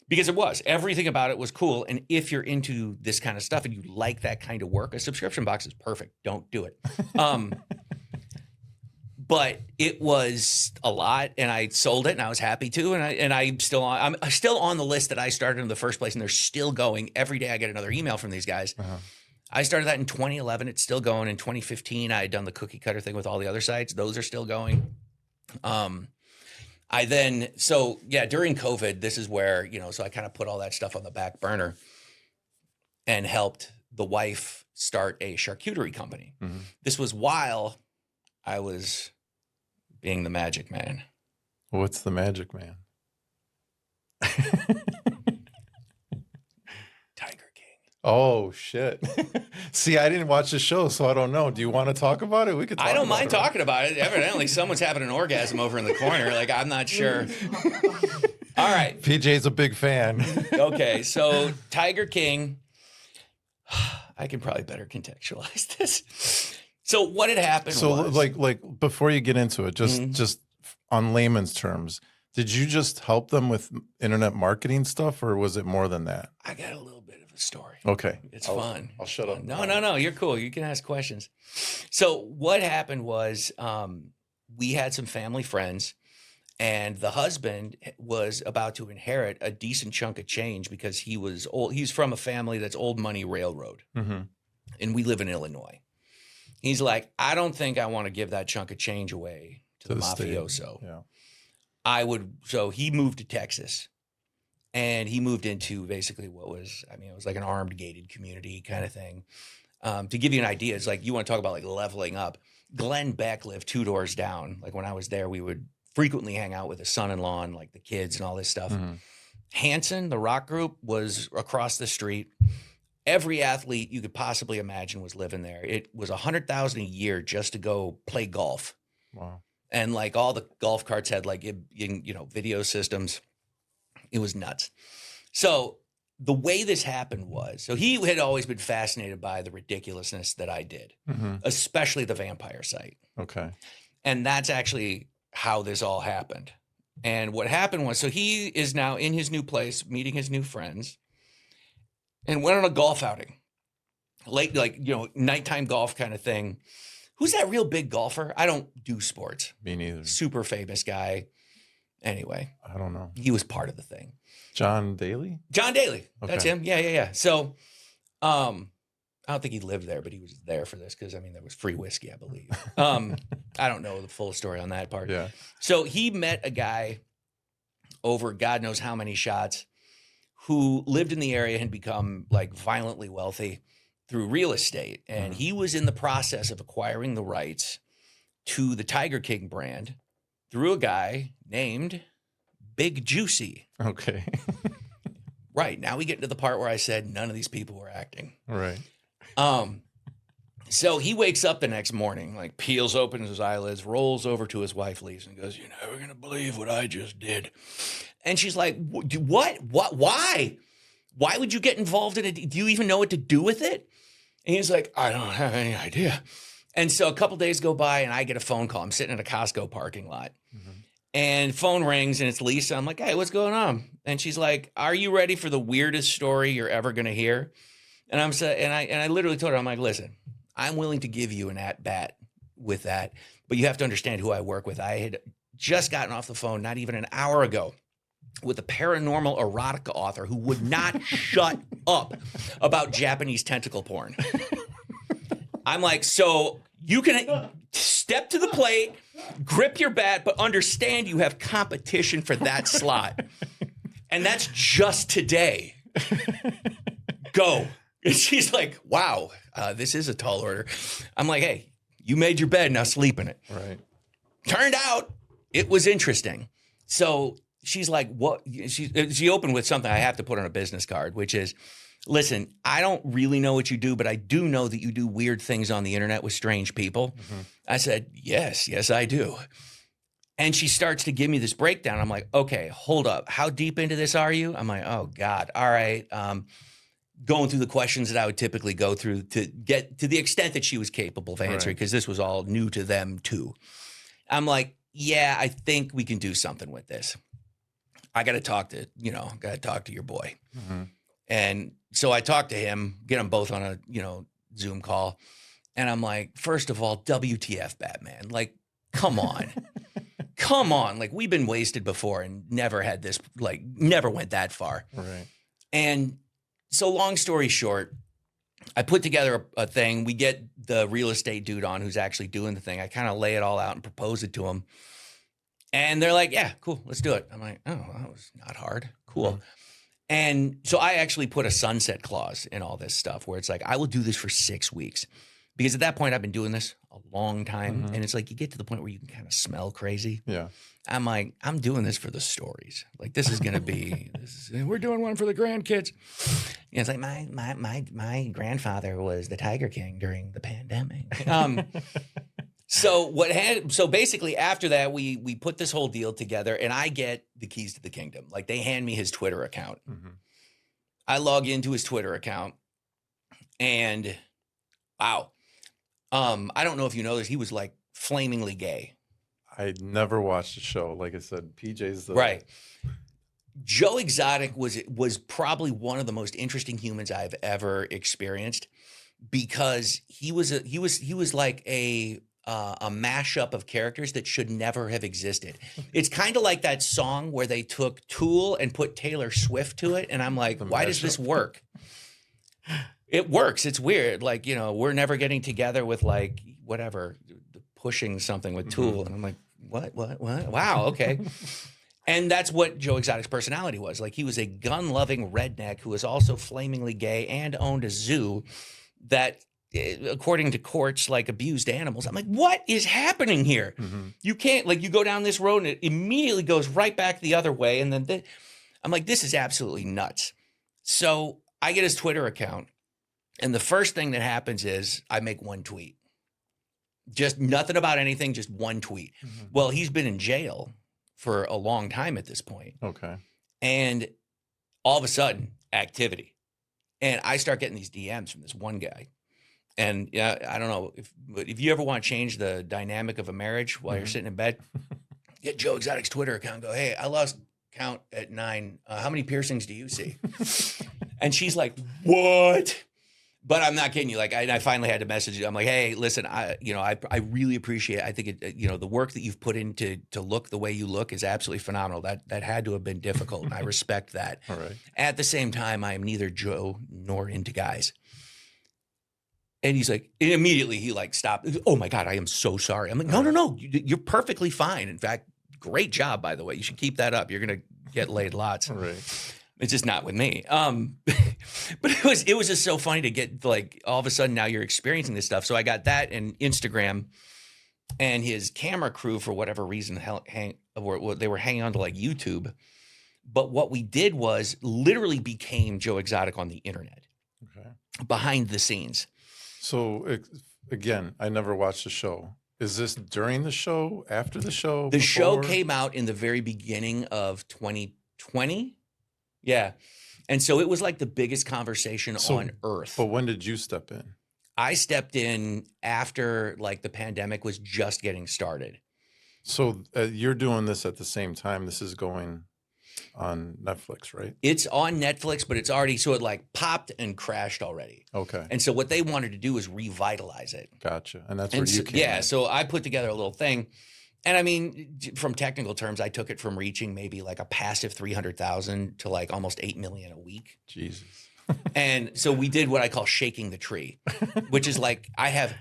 Because it was. Everything about it was cool. And if you're into this kind of stuff and you like that kind of work, a subscription box is perfect. Don't do it. But it was a lot and I sold it and I was happy to. And I'm still on the list that I started in the first place and they're still going. Every day I get another email from these guys. I started that in 2011. It's still going. In 2015, I had done the cookie cutter thing with all the other sites. Those are still going. During COVID, this is where, so I kind of put all that stuff on the back burner and helped the wife start a charcuterie company. This was while I was being the magic man. What's the magic man? Oh, shit. See, I didn't watch the show, so I don't know. Do you want to talk about it? We could talk I don't about mind talking about it. Evidently, someone's having an orgasm over in the corner. Like, I'm not sure. All right. PJ's a big fan. Okay, so Tiger King. I can probably better contextualize this. So what had happened was... like before you get into it, just on layman's terms, did you just help them with internet marketing stuff, or was it more than that? I got a little bit of a story. Okay. It's fun. I'll shut up. No. You're cool. You can ask questions. So what happened was we had some family friends and the husband was about to inherit a decent chunk of change because he was old. He's from a family that's old money railroad. And we live in Illinois. He's like, I don't think I want to give that chunk of change away to the mafioso. Yeah. So he moved to Texas and he moved into basically it was like an armed gated community kind of thing. To give you an idea, it's like, you want to talk about like leveling up. Glenn Beck lived 2 doors down. Like when I was there, we would frequently hang out with his son-in-law and like the kids and all this stuff. Hanson, the rock group, was across the street. Every athlete you could possibly imagine was living there. It was $100,000 a year just to go play golf. Wow. And like all the golf carts had like, video systems. It was nuts. So the way this happened was, so he had always been fascinated by the ridiculousness that I did, especially the vampire site. Okay. And that's actually how this all happened. And what happened was, so he is now in his new place, meeting his new friends, and went on a golf outing. Late, nighttime golf kind of thing. Who's that real big golfer? I don't do sports. Me neither. Super famous guy. Anyway, I don't know. he was part of the thing. John Daly? John Daly. That's Okay. him. Yeah. So, I don't think he lived there, but he was there for this because, I mean, there was free whiskey, I believe. I don't know the full story on that part. Yeah. So he met a guy over God knows how many shots who lived in the area and become like violently wealthy through real estate. And he was in the process of acquiring the rights to the Tiger King brand through a guy named Big Juicy. Okay. Right. Now we get to the part where I said none of these people were acting. Right. So he wakes up the next morning, like peels open his eyelids, rolls over to his wife, Lisa, and goes, "You're never going to believe what I just did." And she's like, "What? Why? Why would you get involved in it? Do you even know what to do with it?" And he's like, "I don't have any idea." And so a couple days go by and I get a phone call. I'm sitting in a Costco parking lot and phone rings and it's Lisa. I'm like, "Hey, what's going on?" And she's like, "Are you ready for the weirdest story you're ever going to hear?" And I literally told her, I'm like, "Listen, I'm willing to give you an at-bat with that, but you have to understand who I work with." I had just gotten off the phone not even an hour ago with a paranormal erotica author who would not shut up about Japanese tentacle porn. I'm like, "So you can step to the plate, grip your bat, but understand you have competition for that slot. And that's just today. Go." And she's like, "Wow, this is a tall order." I'm like, "Hey, you made your bed, now sleep in it." Right. Turned out it was interesting. So she's like, "What?" She opened with something I have to put on a business card, which is, "Listen, I don't really know what you do, but I do know that you do weird things on the internet with strange people." I said, yes, I do. And she starts to give me this breakdown. I'm like, "Okay, hold up. How deep into this are you?" I'm like, "Oh God. All right." Going through the questions that I would typically go through to get to the extent that she was capable of answering, because this was all new to them too. I'm like, "Yeah, I think we can do something with this. I got to talk to your boy." And so I talked to him, get them both on a, Zoom call. And I'm like, "First of all, WTF, Batman? Like, come on. Come on. Like, we've been wasted before and never had this, like, never went that far." Right. And so long story short, I put together a thing. We get the real estate dude on who's actually doing the thing. I kind of lay it all out and propose it to him. And they're like, "Yeah, cool, let's do it." I'm like, "Oh, that was not hard. Cool." And so I actually put a sunset clause in all this stuff where it's like, I will do this for 6 weeks. Because at that point, I've been doing this a long time. And it's like, you get to the point where you can kind of smell crazy. Yeah. I'm like, I'm doing this for the stories. Like, this is going to be, we're doing one for the grandkids. It's like, my grandfather was the Tiger King during the pandemic. So basically after that, we put this whole deal together and I get the keys to the kingdom. Like, they hand me his Twitter account. I log into his Twitter account and wow. I don't know if you know this. He was like flamingly gay. I never watched the show. Like I said, PJ's the right. Joe Exotic was probably one of the most interesting humans I've ever experienced because he was like a mashup of characters that should never have existed. It's kind of like that song where they took Tool and put Taylor Swift to it, and I'm like, why does this work? It works. It's weird. Like, we're never getting together with like whatever, pushing something with Tool, and I'm like, what? Wow, okay. And that's what Joe Exotic's personality was. Like, he was a gun-loving redneck who was also flamingly gay and owned a zoo that, according to courts, like, abused animals. I'm like, what is happening here? You can't, like, you go down this road and it immediately goes right back the other way. And then I'm like, this is absolutely nuts. So I get his Twitter account. And the first thing that happens is I make one tweet. Just nothing about anything, just one tweet. Well, he's been in jail for a long time at this point. Okay. And all of a sudden, activity. And I start getting these DMs from this one guy. And I don't know, if you ever want to change the dynamic of a marriage while you're sitting in bed, get Joe Exotic's Twitter account and go, "Hey, I lost count at 9. How many piercings do you see?" And she's like, "What?" But I'm not kidding you. Like, I finally had to message you. I'm like, hey, listen, I really appreciate it. I think the work that you've put into to look the way you look is absolutely phenomenal. That had to have been difficult, and I respect that. All right. At the same time, I am neither Joe nor into guys. And he's like, and immediately he like stopped. Oh my God, I am so sorry. I'm like, no, you're perfectly fine. In fact, great job, by the way. You should keep that up. You're gonna get laid lots. All right. It's just not with me. But it was just so funny to get like all of a sudden now you're experiencing this stuff. So I got that and Instagram, and his camera crew for whatever reason they were hanging on to like YouTube. But what we did was literally became Joe Exotic on the internet, Okay. behind the scenes. So again, I never watched the show. Is this during the show, after the show? The show before? came out in the very beginning of 2020. Yeah. And so it was like the biggest conversation on earth. But when did you step in? I stepped in after like the pandemic was just getting started. So you're doing this at the same time. This is going on Netflix, right? It's on Netflix, but it's already, so it like popped and crashed already. Okay. And so what they wanted to do was revitalize it. Gotcha. And that's where you came Yeah. in. So I put together a little thing. And I mean, from technical terms, I took it from reaching maybe like a passive 300,000 to like almost 8 million a week. Jesus. And so we did what I call shaking the tree, which is like, I have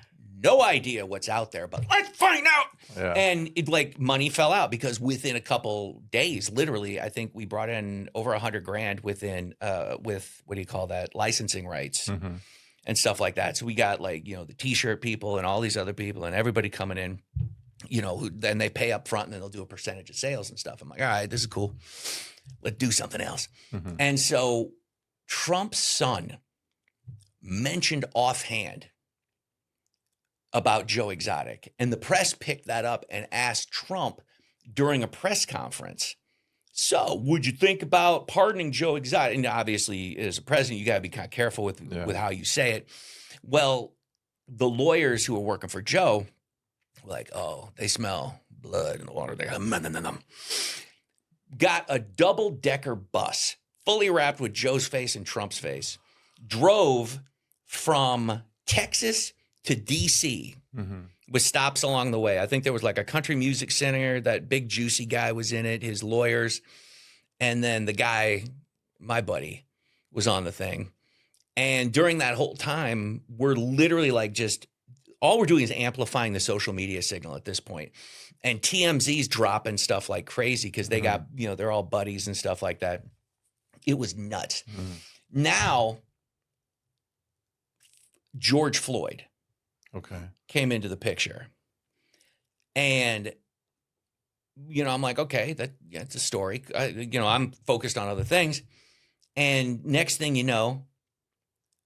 no idea what's out there, but let's find out. Yeah. And it like money fell out because within a couple days, literally, I think we brought in over $100,000 within, with what do you call that? Licensing rights Mhm. and stuff like that. So we got like, the t-shirt people and all these other people and everybody coming in. Who then they pay up front and then they'll do a percentage of sales and stuff. I'm like, all right, this is cool. Let's do something else. Mhm. And so Trump's son mentioned offhand about Joe Exotic, and the press picked that up and asked Trump during a press conference, so would you think about pardoning Joe Exotic? And obviously, as a president, you got to be kind of careful with how you say it. Well, the lawyers who were working for Joe, like, oh, they smell blood in the water. They got a double-decker bus fully wrapped with Joe's face and Trump's face, drove from Texas to D.C. Mhm. with stops along the way. I think there was like a country music center. That big juicy guy was in it, his lawyers. And then the guy, my buddy, was on the thing. And during that whole time, we're literally like just all we're doing is amplifying the social media signal at this point. And TMZ's dropping stuff like crazy because they got, they're all buddies and stuff like that. It was nuts. Now, George Floyd came into the picture. And, I'm like, okay, it's a story. I'm focused on other things. And next thing you know,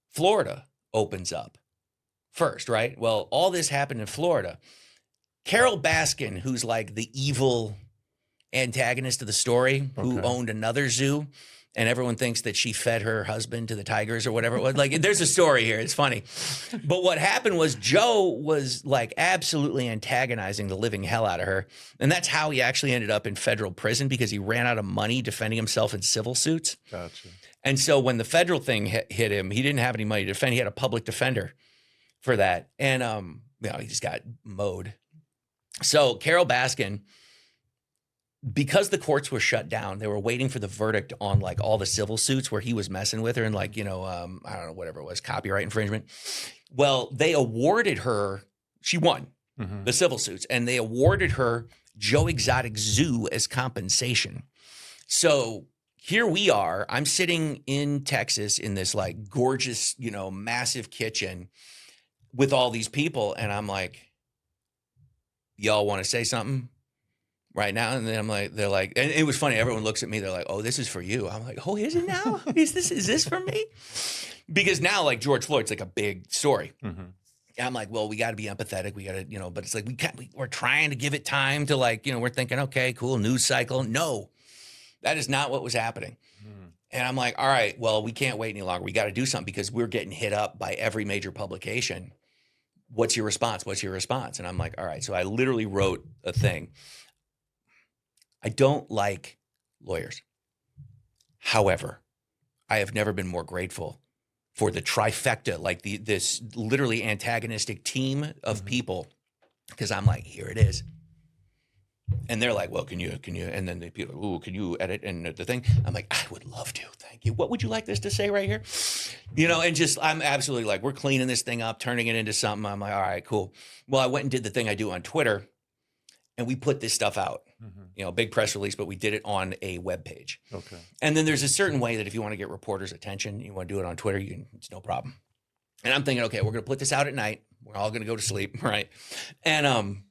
Florida opens up first, right? Well, all this happened in Florida. Carol Baskin, who's like the evil antagonist of the story, who owned another zoo, and everyone thinks that she fed her husband to the tigers or whatever it was. Like, there's a story here. It's funny. But what happened was Joe was like absolutely antagonizing the living hell out of her. And that's how he actually ended up in federal prison, because he ran out of money defending himself in civil suits. Gotcha. And so when the federal thing hit him, he didn't have any money to defend. He had a public defender for that. And, he just got mowed. So Carol Baskin, because the courts were shut down, they were waiting for the verdict on like all the civil suits where he was messing with her and like, I don't know, whatever it was, copyright infringement. Well, they awarded her, she won the civil suits, and they awarded her Joe Exotic Zoo as compensation. So here we are, I'm sitting in Texas in this like gorgeous, massive kitchen with all these people. And I'm like, y'all want to say something right now? And then I'm like, they're like, and it was funny. Everyone looks at me. They're like, oh, this is for you. I'm like, oh, is it now? Is this for me? Because now like George Floyd's like a big story. And I'm like, well, we got to be empathetic. We got to, but it's like, we're trying to give it time to like, we're thinking, okay, cool. News cycle. No, that is not what was happening. And I'm like, all right, well, we can't wait any longer. We got to do something because we're getting hit up by every major publication. What's your response? What's your response? And I'm like, all right. So I literally wrote a thing. I don't like lawyers. However, I have never been more grateful for the trifecta, like this literally antagonistic team of people. Because I'm like, here it is. And they're like, well, can you? And then the people, ooh, can you edit and the thing? I'm like, I would love to. Thank you. What would you like this to say right here? And just, I'm absolutely like, we're cleaning this thing up, turning it into something. I'm like, all right, cool. Well, I went and did the thing I do on Twitter, and we put this stuff out, big press release, but we did it on a web page. Okay. And then there's a certain way that if you want to get reporters' attention, you want to do it on Twitter, it's no problem. And I'm thinking, okay, we're going to put this out at night. We're all going to go to sleep, right? And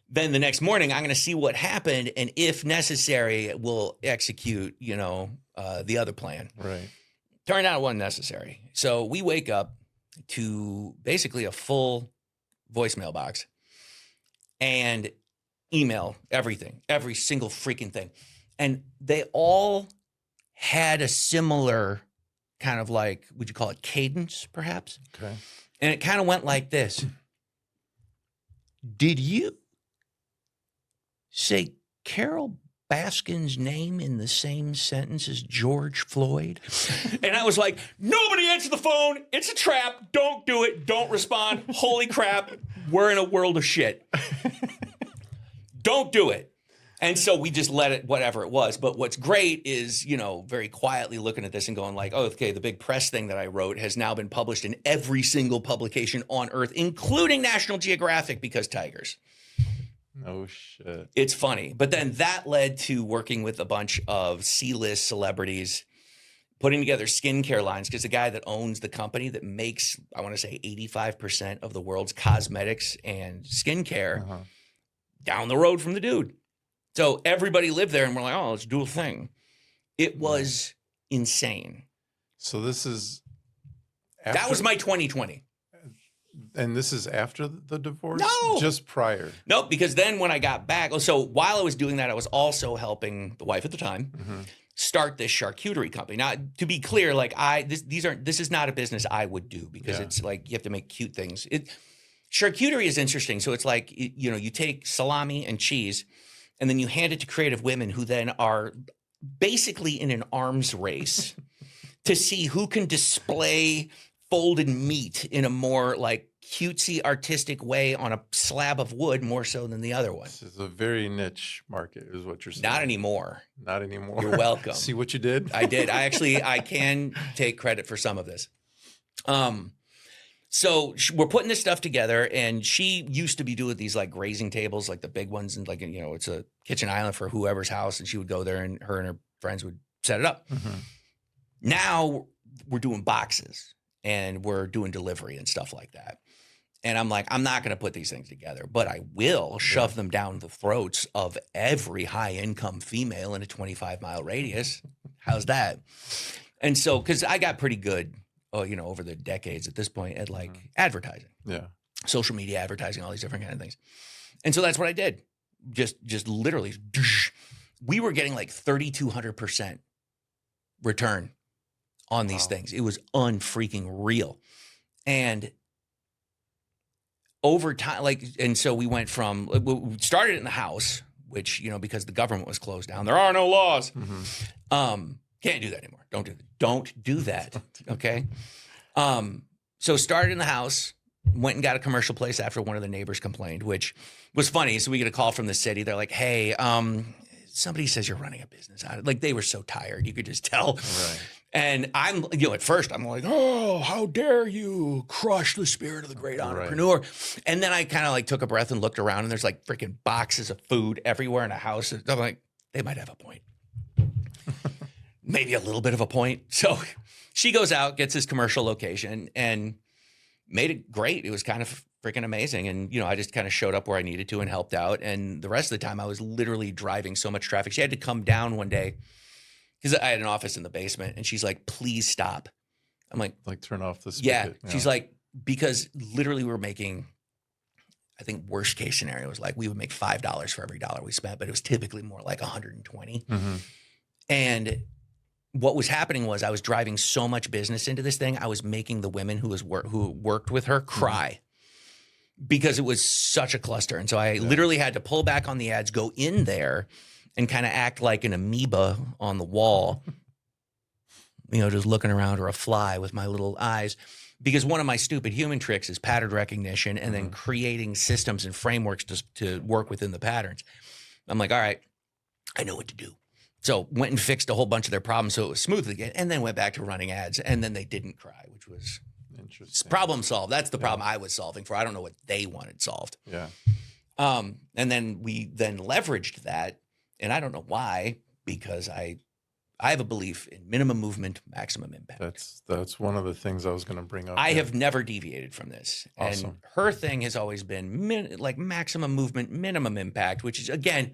then the next morning, I'm going to see what happened, and if necessary, we'll execute, the other plan. Right. Turned out it wasn't necessary. So we wake up to basically a full voicemail box and email, everything, every single freaking thing. And they all had a similar kind of like, would you call it cadence, perhaps? Okay. And it kind of went like this. Did you say Carol Baskin's name in the same sentence as George Floyd? And I was like, nobody answer the phone. It's a trap. Don't do it. Don't respond. Holy crap. We're in a world of shit. Don't do it. And so we just let it, whatever it was. But what's great is, very quietly looking at this and going like, oh, okay, the big press thing that I wrote has now been published in every single publication on Earth, including National Geographic, because tigers. No shit. It's funny. But then that led to working with a bunch of C-list celebrities, putting together skincare lines, because the guy that owns the company that makes, I want to say 85% of the world's cosmetics and skincare down the road from the dude. So everybody lived there, and we're like, oh, let's do a thing. It was insane. So this is after, that was my 2020. And this is after the divorce? No. Just prior? Nope, because then when I got back, so while I was doing that, I was also helping the wife at the time start this charcuterie company. Now, to be clear, like this is not a business I would do, because it's like you have to make cute things. Charcuterie is interesting. So it's like, you take salami and cheese, and then you hand it to creative women who then are basically in an arms race to see who can display folded meat in a more like cutesy artistic way on a slab of wood more so than the other one. This is a very niche market is what you're saying. Not anymore. Not anymore. You're welcome. See what you did? I did. I can take credit for some of this. So we're putting this stuff together, and she used to be doing these like grazing tables, like the big ones, and like, it's a kitchen island for whoever's house, and she would go there, and her friends would set it up. Now we're doing boxes, and we're doing delivery and stuff like that. And I'm like, I'm not going to put these things together, but I will shove them down the throats of every high income female in a 25-mile radius. How's that? And so, because I got pretty good, over the decades at this point at like advertising, social media advertising, all these different kind of things. And so that's what I did. Just literally, we were getting like 3,200% return on these things. It was unfreaking real. And over time, and so we went from, we started in the house, which, because the government was closed down. There are no laws. Can't do that anymore. Don't do that. Okay. So started in the house, went and got a commercial place after one of the neighbors complained, which was funny. So we get a call from the city. They're like, hey, somebody says you're running a business out of it. Like, they were so tired. You could just tell. Right. And I'm, at first I'm like, oh, how dare you crush the spirit of the great entrepreneur. Right. And then I kind of like took a breath and looked around, and there's like freaking boxes of food everywhere in a house. I'm like, they might have a point. Maybe a little bit of a point. So she goes out, gets this commercial location, and made it great. It was kind of freaking amazing. And, I just kind of showed up where I needed to and helped out. And the rest of the time I was literally driving so much traffic. She had to come down one day because I had an office in the basement, and she's like, please stop. I'm like turn off the spigot. Yeah. She's like, because literally we were making, I think worst case scenario was like, we would make $5 for every dollar we spent, but it was typically more like 120. And what was happening was I was driving so much business into this thing. I was making the women who worked with her cry because it was such a cluster. And so I literally had to pull back on the ads, go in there and kind of act like an amoeba on the wall just looking around, or a fly with my little eyes. Because one of my stupid human tricks is pattern recognition and then creating systems and frameworks to work within the patterns. I'm like, all right, I know what to do. So went and fixed a whole bunch of their problems so it was smooth again, and then went back to running ads, and then they didn't cry, which was interesting. Problem solved. That's the problem I was solving for. I don't know what they wanted solved. Yeah. And then we leveraged that, and I don't know why, because I have a belief in minimum movement, maximum impact. That's one of the things I was going to bring up. I have never deviated from this. Awesome. And her thing has always been like maximum movement, minimum impact, which is, again,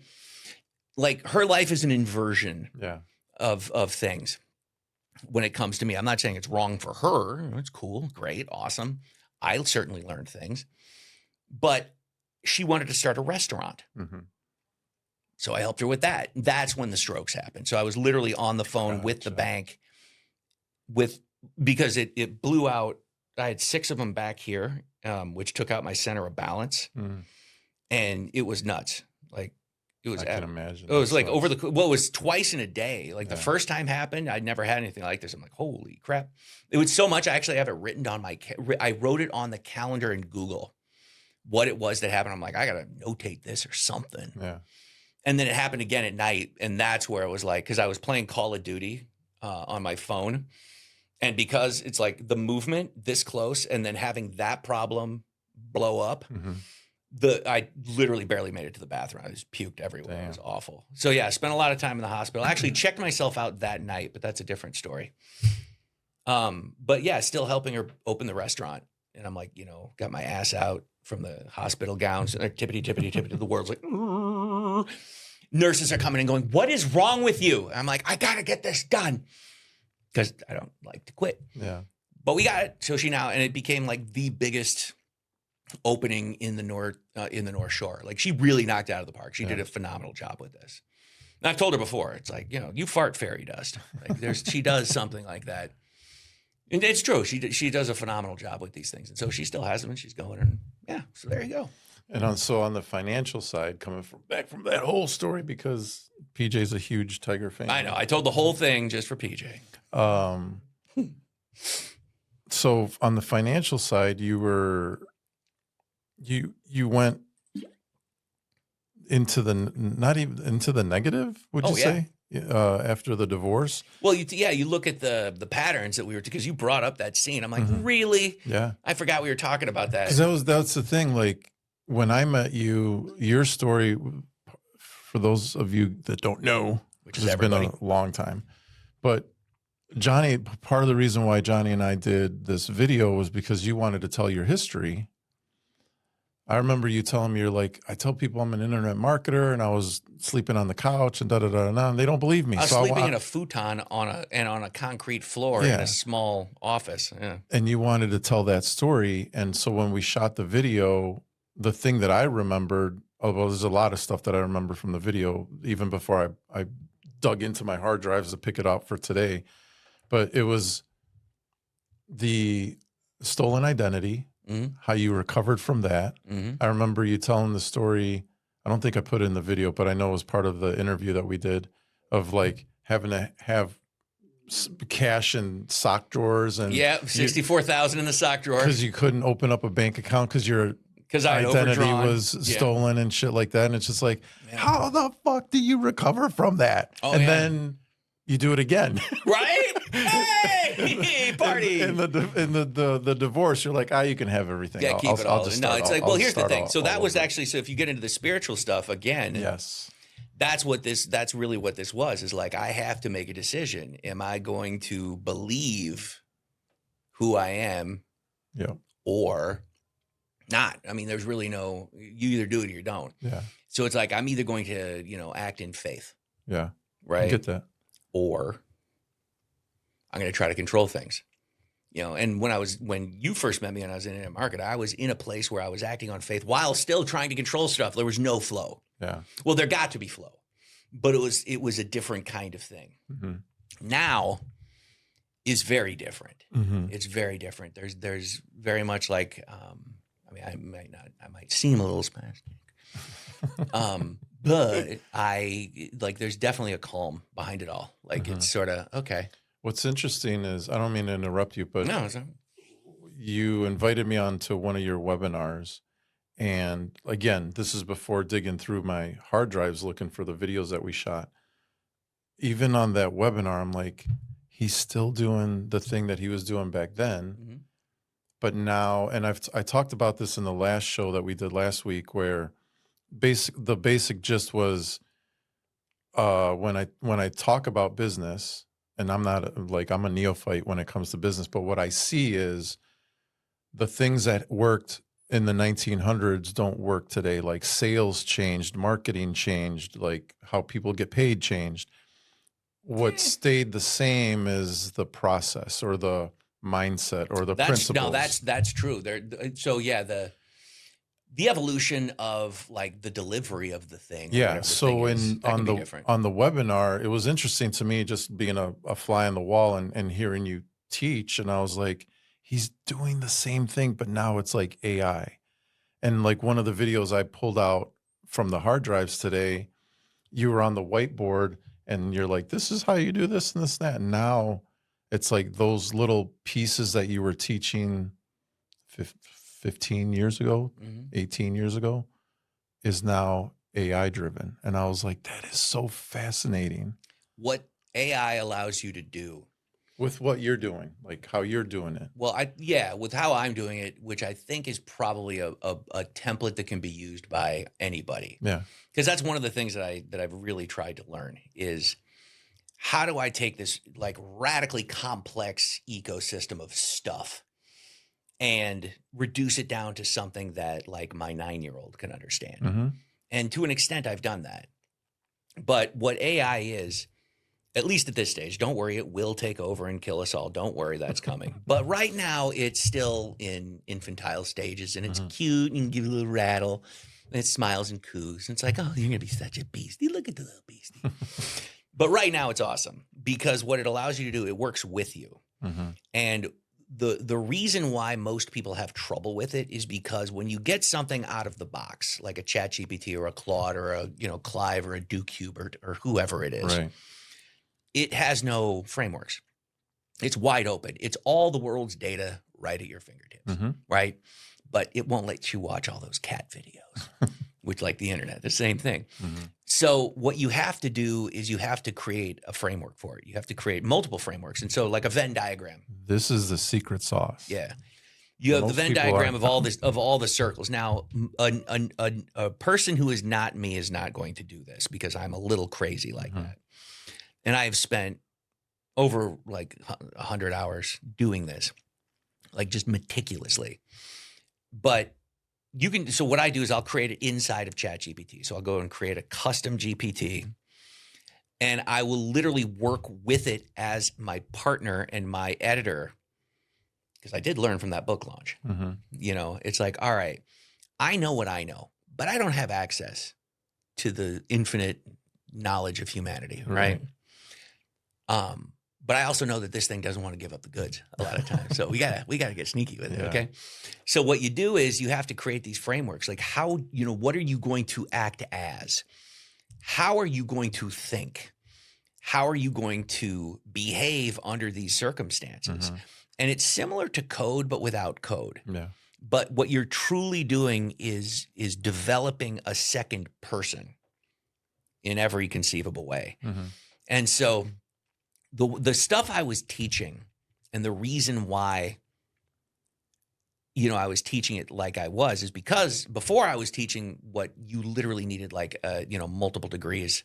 like her life is an inversion of things when it comes to me. I'm not saying it's wrong for her. It's cool, great, awesome. I certainly learned things. But she wanted to start a restaurant. Mm-hmm. So I helped her with that. That's when the strokes happened. So I was literally on the phone with the bank because it blew out. I had 6 of them back here, which took out my center of balance. And it was nuts. Like, it was, I can imagine. It was like it was twice in a day. Like the first time happened, I'd never had anything like this. I'm like, holy crap. It was so much. I actually have it written on I wrote it on the calendar in Google, what it was that happened. I'm like, I got to notate this or something. Yeah. And then it happened again at night. And that's where it was like, because I was playing Call of Duty on my phone. And because it's like the movement this close and then having that problem blow up, I literally barely made it to the bathroom. I just puked everywhere. Damn. It was awful. So yeah, I spent a lot of time in the hospital. I actually checked myself out that night, but that's a different story. But yeah, still helping her open the restaurant. And I'm like, got my ass out from the hospital gowns and they're tippity, tippity, tippity. The world's like, nurses are coming and going, what is wrong with you? I'm like, I got to get this done because I don't like to quit. Yeah. But we got it. So and it became like the biggest opening in the North Shore. Like she really knocked it out of the park. She did a phenomenal job with this. And I've told her before, it's like, you fart fairy dust. Like she does something like that. And it's true. She does a phenomenal job with these things. And so she still has them and she's going. And so there you go. And so on the financial side, coming back from that whole story, because PJ's a huge Tiger fan. I know. I told the whole thing just for PJ. So on the financial side, you went into the negative, would you say? After the divorce? Well, you look at the patterns that because you brought up that scene. I'm like, really? Yeah. I forgot we were talking about that. Because that's the thing. Like when I met you, your story, for those of you that don't know, which is it's been a long time, but Jonny, part of the reason why Jonny and I did this video was because you wanted to tell your history. I remember you telling me, you're like, I tell people I'm an internet marketer and I was sleeping on the couch and and they don't believe me. I was sleeping in a futon on a concrete floor in a small office. Yeah. And you wanted to tell that story. And so when we shot the video, the thing that I remembered, although there's a lot of stuff that I remember from the video, even before I dug into my hard drives to pick it up for today, but it was the stolen identity, how you recovered from that. I remember you telling the story. I don't think I put it in the video, but I know it was part of the interview that we did, of like having to have cash in sock drawers and $64,000 in the sock drawer because you couldn't open up a bank account because your identity was stolen and shit like that. And it's just like, how the fuck do you recover from that? Then you do it again, right? Hey, party! In the divorce, you're like, you can have everything. Yeah, keep it all. No, it's like, well, here's the thing. So that was actually, so if you get into the spiritual stuff again, that's really what this was, is like, I have to make a decision. Am I going to believe who I am or not? I mean, there's really you either do it or you don't. Yeah. So it's like, I'm either going to, act in faith. Yeah. Right. I get that. Or I'm going to try to control things, and when you first met me and I was in a market, I was in a place where I was acting on faith while still trying to control stuff. There was no flow. Yeah. Well, there got to be flow, but it was a different kind of thing. Now is very different. It's very different. There's very much like, I might seem a little spastic. But there's definitely a calm behind it all. Like it's sort of, okay. What's interesting is, I don't mean to interrupt you, but No, it's not. you invited me on to one of your webinars. And again, this is before digging through my hard drives looking for the videos that we shot. Even on that webinar, I'm like, he's still doing the thing that he was doing back then. Mm-hmm. But now, and I talked about this in the last show that we did last week, where the basic gist was, when I talk about business, and I'm not like, I'm a neophyte when it comes to business, but what I see is the things that worked in the 1900s don't work today. Like sales changed, marketing changed, like how people get paid changed. What stayed the same is the process or the mindset or the principles. No, that's true. So yeah, the evolution of like the delivery of the thing. Yeah. So on the webinar, it was interesting to me just being a fly on the wall and hearing you teach. And I was like, he's doing the same thing, but now it's like AI. And like one of the videos I pulled out from the hard drives today, you were on the whiteboard and you're like, this is how you do this and this and that. And now it's like those little pieces that you were teaching 15 years ago, 18 years ago, is now AI driven. And I was like, that is so fascinating. What AI allows you to do. With what you're doing, like how you're doing it. Well, with how I'm doing it, which I think is probably a template that can be used by anybody. Yeah. Because that's one of the things that I've really tried to learn is, how do I take this like radically complex ecosystem of stuff and reduce it down to something that like my 9-year-old can understand? Mm-hmm. And to an extent, I've done that. But what AI is, at least at this stage, don't worry, it will take over and kill us all. Don't worry, that's coming. But right now, it's still in infantile stages, and it's cute, and you can give it a little rattle, and it smiles and coos. And it's like, oh, you're going to be such a beastie. Look at the little beastie. But right now, it's awesome because what it allows you to do, it works with you. And the reason why most people have trouble with it is because when you get something out of the box, like a ChatGPT or a Claude or a Clive or a DuCube or whoever it is, right, it has no frameworks. It's wide open. It's all the world's data right at your fingertips, right? But it won't let you watch all those cat videos, which like the internet, the same thing. So what you have to do is you have to create a framework for it. You have to create multiple frameworks. And so like a Venn diagram. This is the secret sauce. Yeah. You have the Venn diagram of all the circles. Now, a person who is not me is not going to do this because I'm a little crazy like that. And I have spent over like 100 hours doing this, like just meticulously. But you can, so what I do is I'll create it inside of ChatGPT. So I'll go and create a custom GPT, and I will literally work with it as my partner and my editor, because I did learn from that book launch. It's like, all right, I know what I know, but I don't have access to the infinite knowledge of humanity, right? But I also know that this thing doesn't want to give up the goods a lot of times. So we gotta get sneaky with it, okay? So what you do is you have to create these frameworks. Like how, what are you going to act as? How are you going to think? How are you going to behave under these circumstances? And it's similar to code, but without code. Yeah. But what you're truly doing is developing a second person in every conceivable way. And so the stuff I was teaching and the reason why, I was teaching it like I was is because before I was teaching what you literally needed like, multiple degrees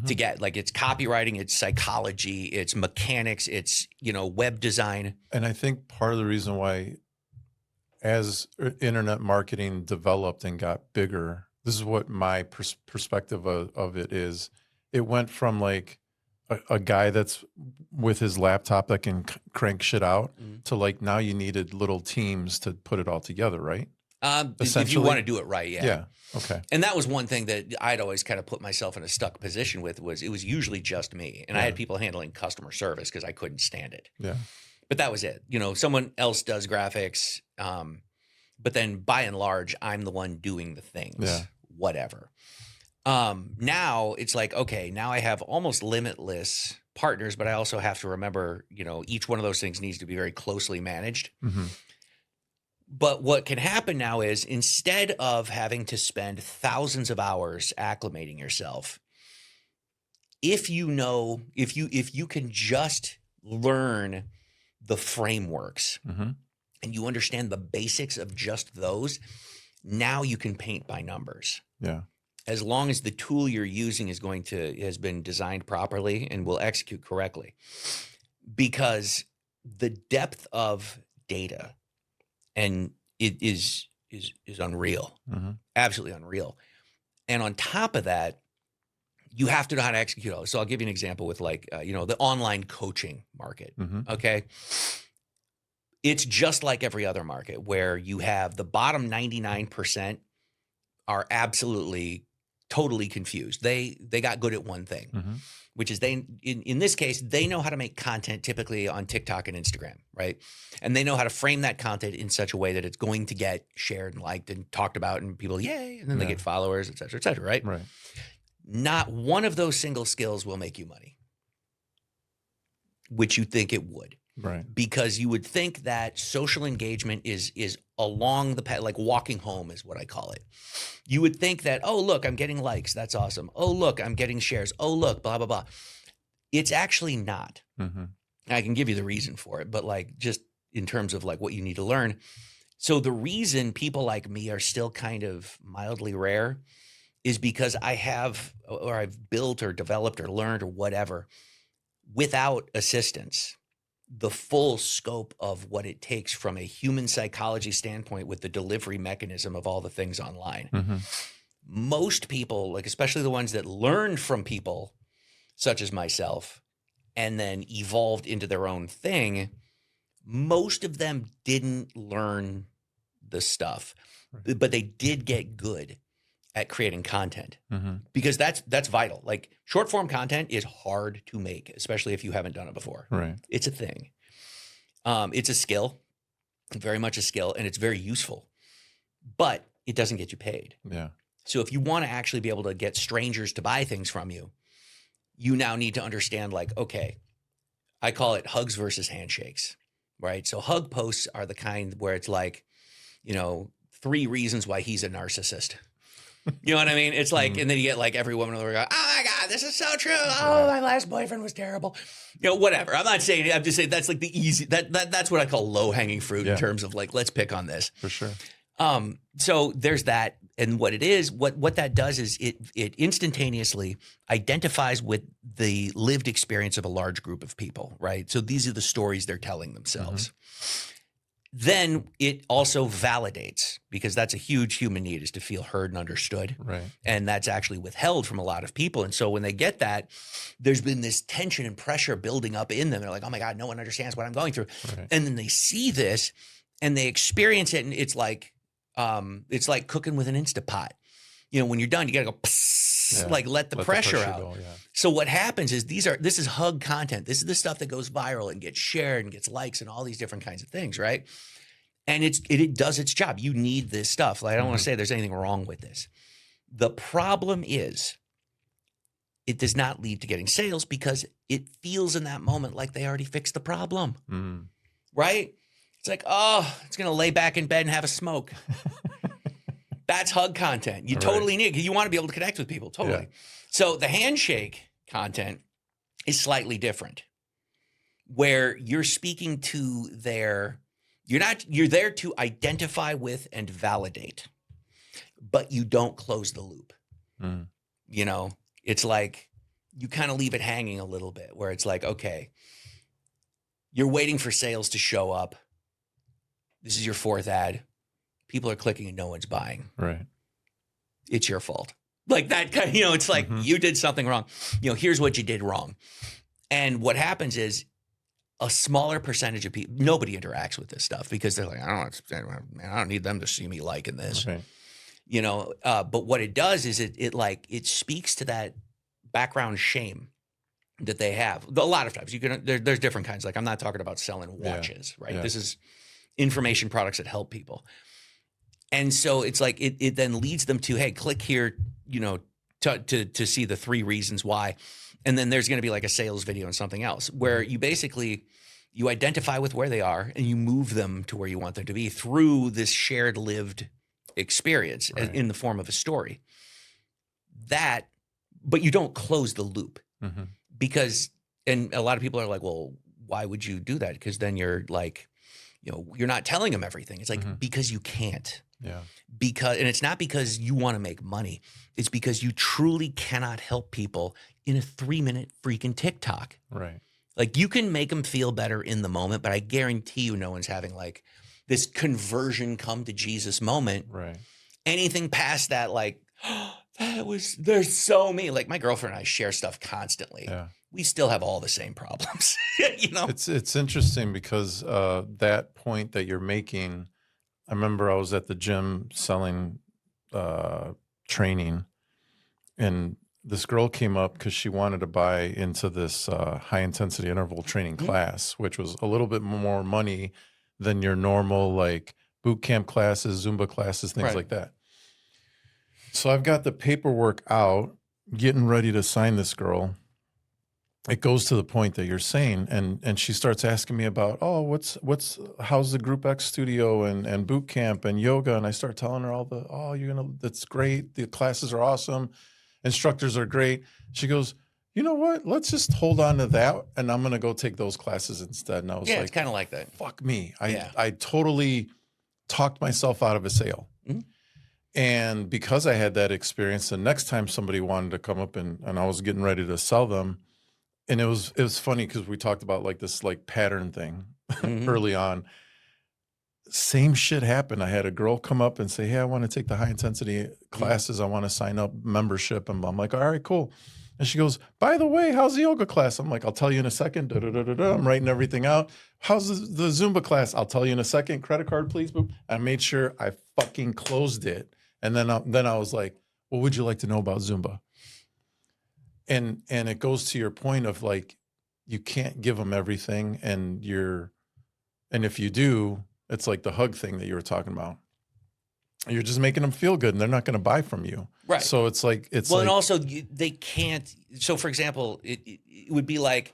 to get. Like it's copywriting, it's psychology, it's mechanics, it's, web design. And I think part of the reason why as internet marketing developed and got bigger, this is what my perspective of it is. It went from like a guy that's with his laptop that can crank shit out to like now you needed little teams to put it all together, right? If you want to do it right, yeah. Yeah. Okay. And that was one thing that I'd always kind of put myself in a stuck position with was it was usually just me. And I had people handling customer service because I couldn't stand it. Yeah. But that was it. Someone else does graphics. But then by and large, I'm the one doing the things. Yeah. Whatever. Now it's like, okay, now I have almost limitless partners, but I also have to remember, each one of those things needs to be very closely managed. Mm-hmm. But what can happen now is instead of having to spend thousands of hours acclimating yourself, if you can just learn the frameworks Mm-hmm. and you understand the basics of just those, now you can paint by numbers. Yeah. As long as the tool you're using has been designed properly and will execute correctly. Because the depth of data and it is unreal, Mm-hmm. absolutely unreal. And on top of that, you have to know how to execute all this. So I'll give you an example with the online coaching market. Mm-hmm. Okay. It's just like every other market where you have the bottom 99% are absolutely totally confused. They got good at one thing, Mm-hmm. which is in this case, they know how to make content typically on TikTok and Instagram, right? And they know how to frame that content in such a way that it's going to get shared and liked and talked about and people, yay, and then they get followers, et cetera, right? Right. Not one of those single skills will make you money, which you think it would. Right. Because you would think that social engagement is along the path, like walking home is what I call it. You would think that, oh, look, I'm getting likes. That's awesome. Oh, look, I'm getting shares. Oh, look, blah, blah, blah. It's actually not. Mm-hmm. I can give you the reason for it, but just in terms of what you need to learn. So the reason people like me are still kind of mildly rare is because I've built or developed or learned or whatever without assistance the full scope of what it takes from a human psychology standpoint with the delivery mechanism of all the things online. Mm-hmm. Most people, especially the ones that learned from people such as myself and then evolved into their own thing, most of them didn't learn the stuff, but they did get good at creating content Mm-hmm. because that's vital. Short form content is hard to make, especially if you haven't done it before. Right. It's a thing. It's a skill, very much a skill, and it's very useful, but it doesn't get you paid. Yeah. So if you want to actually be able to get strangers to buy things from you, you now need to understand okay, I call it hugs versus handshakes, right? So hug posts are the kind where it's 3 reasons why he's a narcissist. You know what I mean? It's and then you get every woman in the world go, oh my God, this is so true. Oh, my last boyfriend was terrible. Whatever. I'm not saying, I'm just saying that's the easy, that's what I call low hanging fruit in terms of let's pick on this. For sure. So there's that. And what it is, what that does is it instantaneously identifies with the lived experience of a large group of people, right? So these are the stories they're telling themselves. Mm-hmm. Then it also validates, because that's a huge human need, is to feel heard and understood. Right. And that's actually withheld from a lot of people. And so when they get that, there's been this tension and pressure building up in them. They're like, oh my God, no one understands what I'm going through. Right. And then they see this and they experience it. And it's like cooking with an Instapot. When you're done, you got to go, let the pressure out. Go, yeah. So what happens is this is hug content. This is the stuff that goes viral and gets shared and gets likes and all these different kinds of things, right? And it does its job. You need this stuff. I don't want to say there's anything wrong with this. The problem is it does not lead to getting sales because it feels in that moment like they already fixed the problem, right? It's it's going to lay back in bed and have a smoke. That's hug content. You totally need it because you want to be able to connect with people. Totally. Yeah. So the handshake content is slightly different, where you're speaking to you're there to identify with and validate, but you don't close the loop. Mm. It's you kind of leave it hanging a little bit where it's okay, you're waiting for sales to show up. This is your 4th ad. People are clicking and no one's buying. Right. It's your fault. That kind of, it's you did something wrong. Here's what you did wrong. And what happens is a smaller percentage of people, nobody interacts with this stuff because they're I don't need them to see me liking this. Right. But what it does is it speaks to that background shame that they have. A lot of times there's different kinds. I'm not talking about selling watches, right? Yeah. This is information products that help people. And so it's it then leads them to, hey, click here, to see the 3 reasons why. And then there's going to be like a sales video and something else where you basically, you identify with where they are and you move them to where you want them to be through this shared lived experience in the form of a story. But you don't close the loop because, and a lot of people are like, well, why would you do that? Because then you're like, you're not telling them everything. It's like, because you can't. Yeah. And it's not because you want to make money. It's because you truly cannot help people in a 3-minute freaking TikTok. Right. Like you can make them feel better in the moment, but I guarantee you no one's having like this conversion come to Jesus moment. Right. Anything past that, like, they're so mean. Like my girlfriend and I share stuff constantly. Yeah. We still have all the same problems, It's interesting because that point that you're making, I remember I was at the gym selling training, and this girl came up because she wanted to buy into this high intensity interval training class, which was a little bit more money than your normal like boot camp classes, Zumba classes, things like that. So I've got the paperwork out, getting ready to sign this girl. It goes to the point that you're saying, and she starts asking me about, oh, how's the Group X studio and boot camp and yoga, and I start telling her that's great, the classes are awesome, instructors are great. She goes, you know what? Let's just hold on to that, and I'm gonna go take those classes instead. And I was like, it's kind of like that. Fuck me, I totally talked myself out of a sale. And because I had that experience, the next time somebody wanted to come up and I was getting ready to sell them. And it was funny because we talked about like this like pattern thing early on. Same shit happened. I had a girl come up and say, hey, I want to take the high intensity classes. I want to sign up membership. And I'm like, all right, cool. And she goes, by the way, how's the yoga class? I'm like, I'll tell you in a second. I'm writing everything out. How's the Zumba class? I'll tell you in a second. Credit card, please. Boop. I made sure I fucking closed it. And then I was like, what would you like to know about Zumba? And it goes to your point of like, you can't give them everything, and if you do, it's like the hug thing that you were talking about. You're just making them feel good, and they're not going to buy from you. Right. So it's like, and also they can't. So for example, it would be like,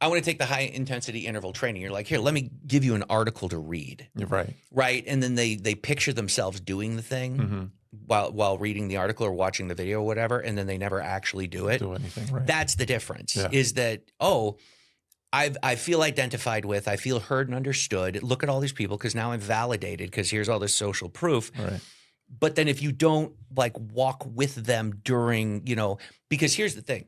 I want to take the high intensity interval training. You're like, here, let me give you an article to read. You're right. Right. And then they picture themselves doing the thing while reading the article or watching the video or whatever, and then they never actually do it. Do anything, right? That's the difference. Is that, I feel identified with, I feel heard and understood. Look at all these people because now I'm validated because here's all this social proof. Right. But then if you don't like walk with them during, because here's the thing,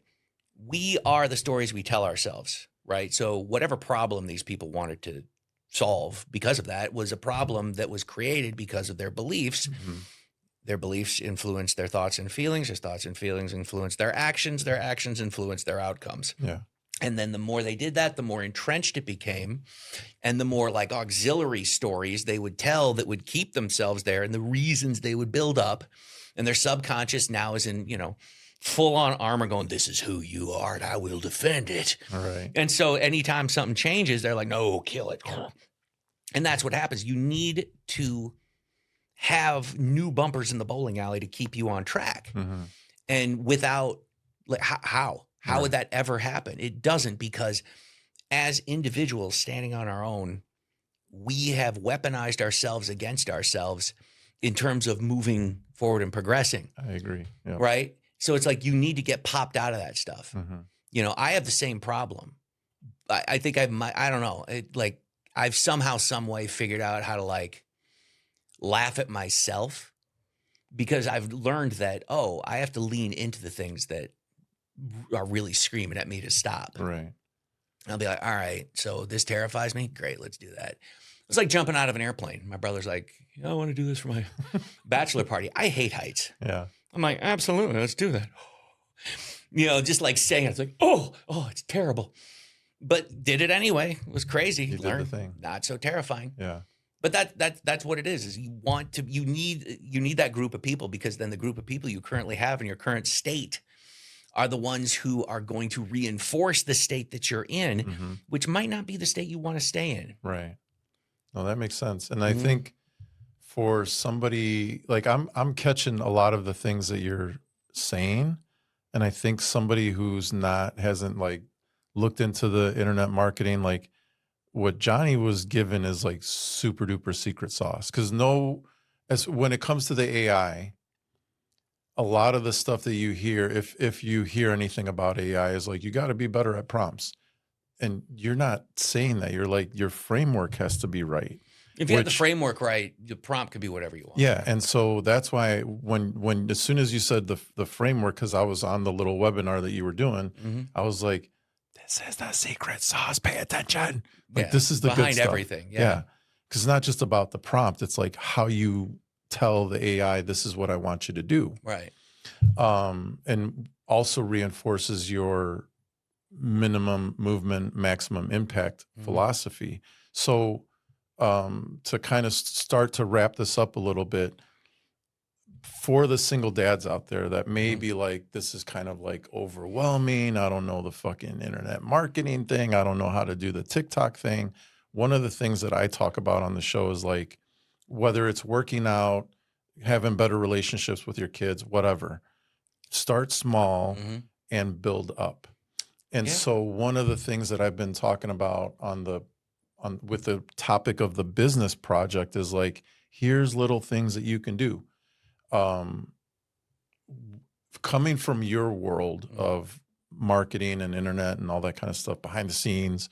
we are the stories we tell ourselves, right? So whatever problem these people wanted to solve because of that was a problem that was created because of their beliefs. Their beliefs influence their thoughts and feelings. Their thoughts and feelings influence their actions. Their actions influence their outcomes. Yeah. And then the more they did that, the more entrenched it became, and the more like auxiliary stories they would tell that would keep themselves there, and the reasons they would build up. And their subconscious now is in, full on armor going, this is who you are and I will defend it. All right. And so anytime something changes, they're like, no, kill it. And that's what happens. You need to have new bumpers in the bowling alley to keep you on track. And without, like, how would that ever happen? It doesn't, because as individuals standing on our own, we have weaponized ourselves against ourselves in terms of moving forward and progressing. I agree. Yeah. Right? So it's like you need to get popped out of that stuff. I have the same problem. I think I don't know. I've somehow, some way figured out how to like laugh at myself, because I've learned that, I have to lean into the things that are really screaming at me to stop. Right. And I'll be like, all right, so this terrifies me. Great, let's do that. It's like jumping out of an airplane. My brother's like, I want to do this for my bachelor party. I hate heights. Yeah. I'm like, absolutely, let's do that. Just like saying it, it's like, it's terrible. But did it anyway. It was crazy. You did the thing. Not so terrifying. Yeah. But that's what it is you need that group of people, because then the group of people you currently have in your current state are the ones who are going to reinforce the state that you're in, which might not be the state you want to stay in. Right. No, that makes sense. And I think for somebody like I'm catching a lot of the things that you're saying, And I think somebody who's hasn't like looked into the internet marketing, like what Johnny was given is like super duper secret sauce. Cause as when it comes to the AI, a lot of the stuff that you hear, if you hear anything about AI, is like, you got to be better at prompts. And you're not saying that. You're like, your framework has to be right. If you have the framework right, the prompt could be whatever you want. Yeah. And so that's why when as soon as you said the framework, because I was on the little webinar that you were doing, I was like, this is the secret sauce. Pay attention. Like, this is the good stuff. Behind everything. Yeah. Because it's not just about the prompt. It's like how you tell the AI, this is what I want you to do. Right. And also reinforces your minimum movement, maximum impact philosophy. So to kind of start to wrap this up a little bit, for the single dads out there that may be like, this is kind of like overwhelming. I don't know the fucking internet marketing thing. I don't know how to do the TikTok thing. One of the things that I talk about on the show is like, whether it's working out, having better relationships with your kids, whatever, start small and build up. And so one of the things that I've been talking about with the topic of the business project is like, here's little things that you can do. Coming from your world of marketing and internet and all that kind of stuff behind the scenes,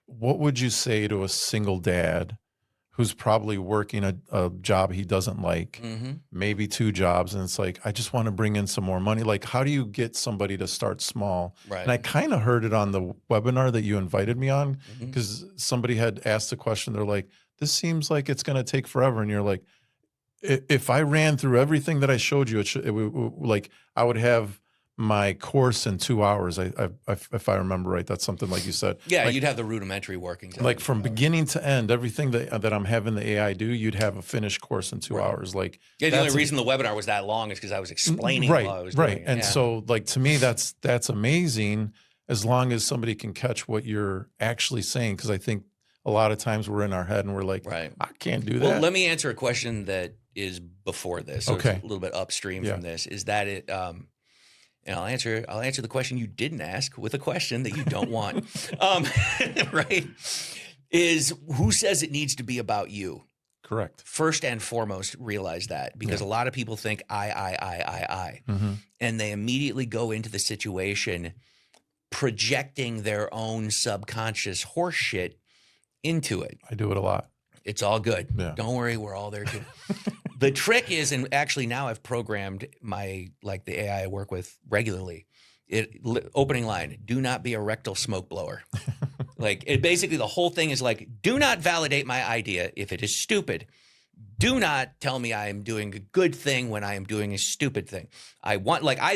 what would you say to a single dad who's probably working a job he doesn't like, maybe 2 jobs, and it's like, I just want to bring in some more money? Like, how do you get somebody to start small? Right. And I kind of heard it on the webinar that you invited me on, because somebody had asked the question. They're like, this seems like it's going to take forever. And you're like, if I ran through everything that I showed you, like I would have my course in 2 hours. If I remember right, that's something like you said. Yeah, like, you'd have the rudimentary workings. Like from beginning to end, everything that I'm having the AI do, you'd have a finished course in 2 hours. Like, yeah, the only reason the webinar was that long is because I was explaining while I was doing it. And so, like, to me, that's amazing, as long as somebody can catch what you're actually saying. Because I think a lot of times we're in our head and we're like, I can't do that. Well, let me answer a question that is before this. So it's a little bit upstream from this. Is that it? And I'll answer the question you didn't ask with a question that you don't want. Right? Is who says it needs to be about you? Correct. First and foremost, realize that, because a lot of people think I. And they immediately go into the situation projecting their own subconscious horse shit into it. I do it a lot. It's all good. Yeah. Don't worry, we're all there too. The trick is, and actually now I've programmed the AI I work with regularly. Opening line: do not be a rectal smoke blower. Basically the whole thing is like, do not validate my idea if it is stupid. Do not tell me I am doing a good thing when I am doing a stupid thing. I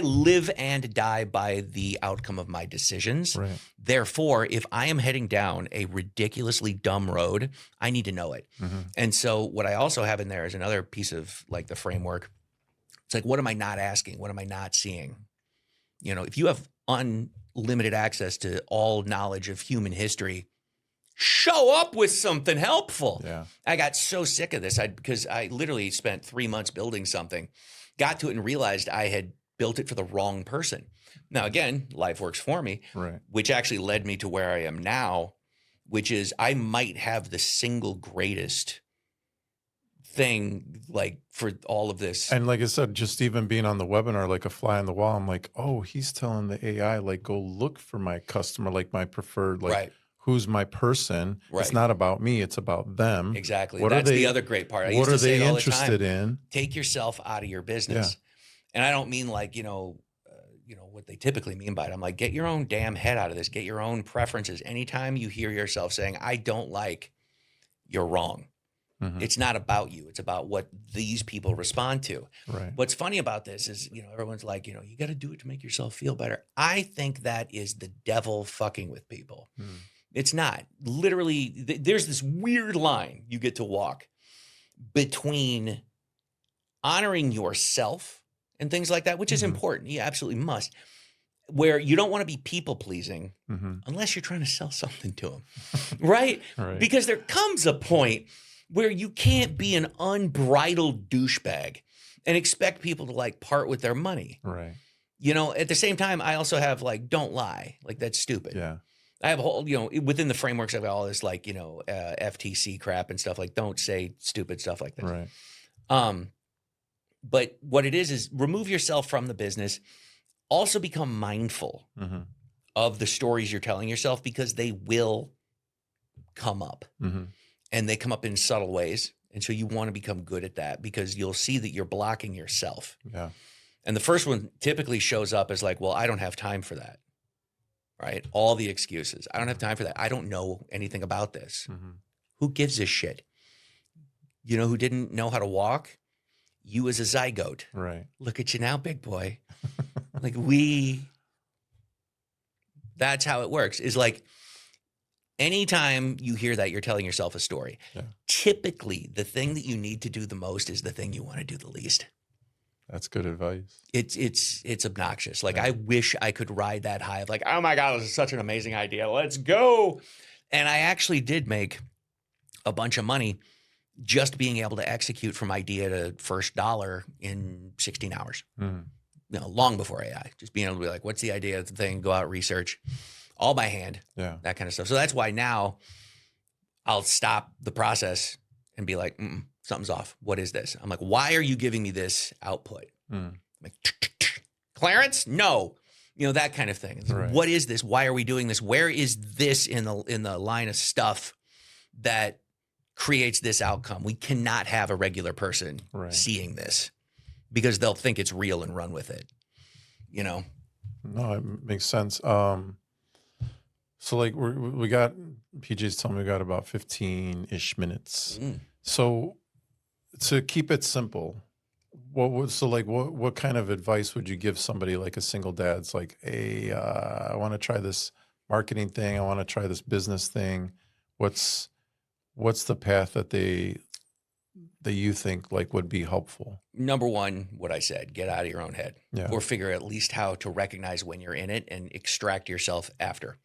live and die by the outcome of my decisions. Right. Therefore, if I am heading down a ridiculously dumb road, I need to know it. And so what I also have in there is another piece of like the framework. It's like, what am I not asking? What am I not seeing? You know, if you have unlimited access to all knowledge of human history, show up with something helpful. Yeah. I got so sick of this because I literally spent 3 months building something, got to it and realized I had built it for the wrong person. Now, again, life works for me, which actually led me to where I am now, which is I might have the single greatest thing like for all of this. And like I said, just even being on the webinar, like a fly on the wall, I'm like, oh, he's telling the AI, like, go look for my customer, like my preferred, like, who's my person. It's not about me. It's about them. Exactly. That's the other great part. What are they interested in? Take yourself out of your business. And I don't mean like, what they typically mean by it. I'm like, get your own damn head out of this. Get your own preferences. Anytime you hear yourself saying, I don't like, you're wrong. It's not about you. It's about what these people respond to. Right. What's funny about this is, everyone's like, you got to do it to make yourself feel better. I think that is the devil fucking with people. It's not. Literally, there's this weird line you get to walk between honoring yourself and things like that, which is important. You absolutely must. Where you don't want to be people-pleasing unless you're trying to sell something to them, right? Because there comes a point where you can't be an unbridled douchebag and expect people to like part with their money. Right. You know, at the same time, I also have like, don't lie. Like, that's stupid. Yeah. I have a whole, you know, within the frameworks of all this, like, you know, FTC crap and stuff, like, don't say stupid stuff like this. Right. But what it is remove yourself from the business. Also become mindful Mm-hmm. of the stories you're telling yourself, because they will come up, Mm-hmm. and they come up in subtle ways. And so you want to become good at that, because you'll see that you're blocking yourself. Yeah. And the first one typically shows up as like, well, I don't have time for that. Right? All the excuses. I don't have time for that. I don't know anything about this. Mm-hmm. Who gives a shit? You know who didn't know how to walk? You as a zygote. Right. Look at you now, big boy. Like that's how it works. Is like, anytime you hear that, you're telling yourself a story. Yeah. Typically, the thing that you need to do the most is the thing you want to do the least. That's good advice. It's obnoxious. Like, Yeah. I wish I could ride that high of like, oh my God, this is such an amazing idea. Let's go. And I actually did make a bunch of money just being able to execute from idea to first dollar in 16 hours. Mm. You know, long before AI. Just being able to be like, what's the idea of the thing? Go out, research, all by hand, Yeah. that kind of stuff. So that's why now I'll stop the process and be like, something's off. What is this? I'm like, why are you giving me this output? Mm. I'm like, Clarence? No. You know, that kind of thing. It's like, Right. what is this? Why are we doing this? Where is this in the line of stuff that creates this outcome? We cannot have a regular person Right. seeing this, because they'll think it's real and run with it. You know? No, it makes sense. So like we got PJ's telling me we got about 15-ish minutes. So to keep it simple, what kind of advice would you give somebody like a single dad's like, hey, I want to try this marketing thing, I want to try this business thing. What's the path that you think like would be helpful? Number one, what I said, get out of your own head. Yeah. Or figure at least how to recognize when you're in it and extract yourself after.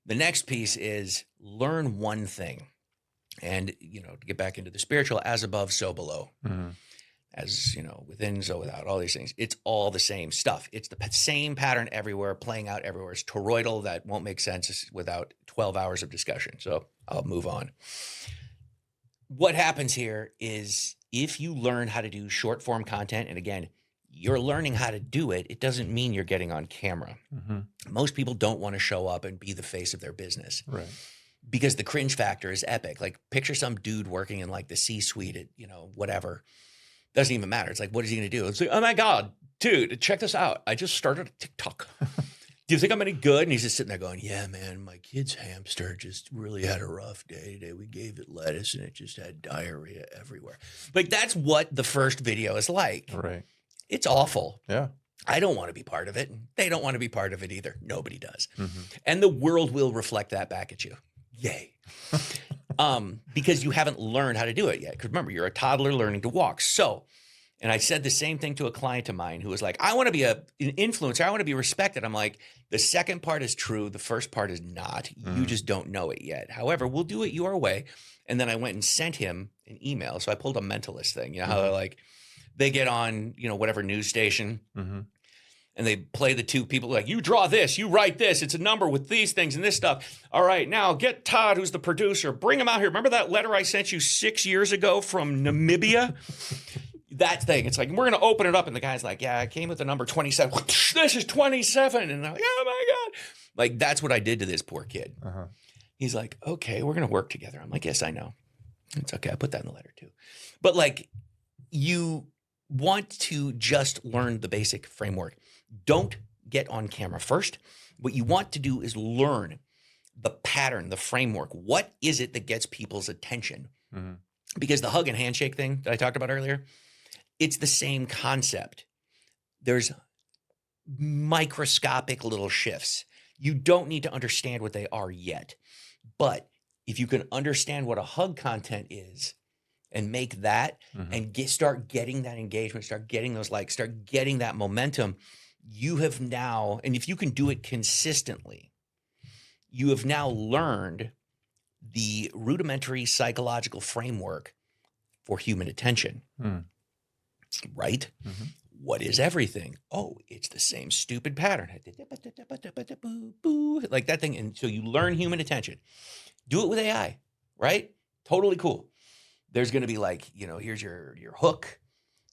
The next piece is learn one thing. And, you know, to get back into the spiritual, as above, so below. Mm-hmm. As, you know, within, so without, all these things. It's all the same stuff. It's the same pattern everywhere, playing out everywhere. It's toroidal. That won't make sense without 12 hours of discussion. So I'll move on. What happens here is, if you learn how to do short form content, and again, you're learning how to do it, it doesn't mean you're getting on camera. Mm-hmm. Most people don't want to show up and be the face of their business. Right. Because the cringe factor is epic. Like, picture some dude working in like the C-suite at, you know, whatever. Doesn't even matter. It's like, what is he going to do? It's like, oh my God, dude, check this out. I just started a TikTok. Do you think I'm any good? And he's just sitting there going, yeah, man, my kid's hamster just really had a rough day today. We gave it lettuce and it just had diarrhea everywhere. Like, that's what the first video is like. Right. It's awful. Yeah. I don't want to be part of it. They don't want to be part of it either. Nobody does. Mm-hmm. And the world will reflect that back at you. Yay. Because you haven't learned how to do it yet. Because remember, you're a toddler learning to walk. So, and I said the same thing to a client of mine who was like, I want to be an influencer. I want to be respected. I'm like, the second part is true. The first part is not. You just don't know it yet. However, we'll do it your way. And then I went and sent him an email. So I pulled a mentalist thing. You know how like they get on, you know, whatever news station. Mm-hmm. And they play the two people like, you draw this, you write this. It's a number with these things and this stuff. All right, now get Todd, who's the producer. Bring him out here. Remember that letter I sent you 6 years ago from Namibia? That thing. It's like, we're going to open it up. And the guy's like, yeah, I came with the number 27. This is 27. And I'm like, oh my God. Like, that's what I did to this poor kid. Uh-huh. He's like, okay, we're going to work together. I'm like, yes, I know. It's okay. I put that in the letter too. But like, you want to just learn the basic framework. Don't get on camera first. What you want to do is learn the pattern, the framework. What is it that gets people's attention? Mm-hmm. Because the hug and handshake thing that I talked about earlier, it's the same concept. There's microscopic little shifts. You don't need to understand what they are yet. But if you can understand what a hug content is and make that and start getting that engagement, start getting those likes, start getting that momentum, you have now, and if you can do it consistently, you have now learned the rudimentary psychological framework for human attention, right? What is everything? Oh, it's the same stupid pattern. Like that thing. And so you learn human attention. Do it with AI, right? Totally cool. There's going to be like, here's your hook,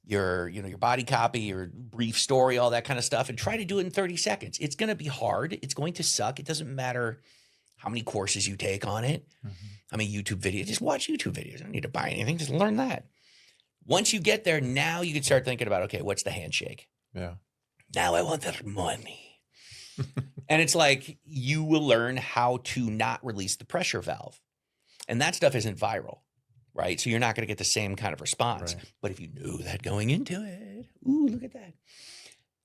your body copy, your brief story, all that kind of stuff, and try to do it in 30 seconds. It's going to be hard. It's going to suck. It doesn't matter how many courses you take on it. How many YouTube videos. Just watch YouTube videos. I don't need to buy anything. Just learn that. Once you get there, now you can start thinking about, okay, what's the handshake? Yeah. Now I want the money. And it's like, you will learn how to not release the pressure valve. And that stuff isn't viral, right? So you're not going to get the same kind of response. Right. But if you knew that going into it, ooh, look at that.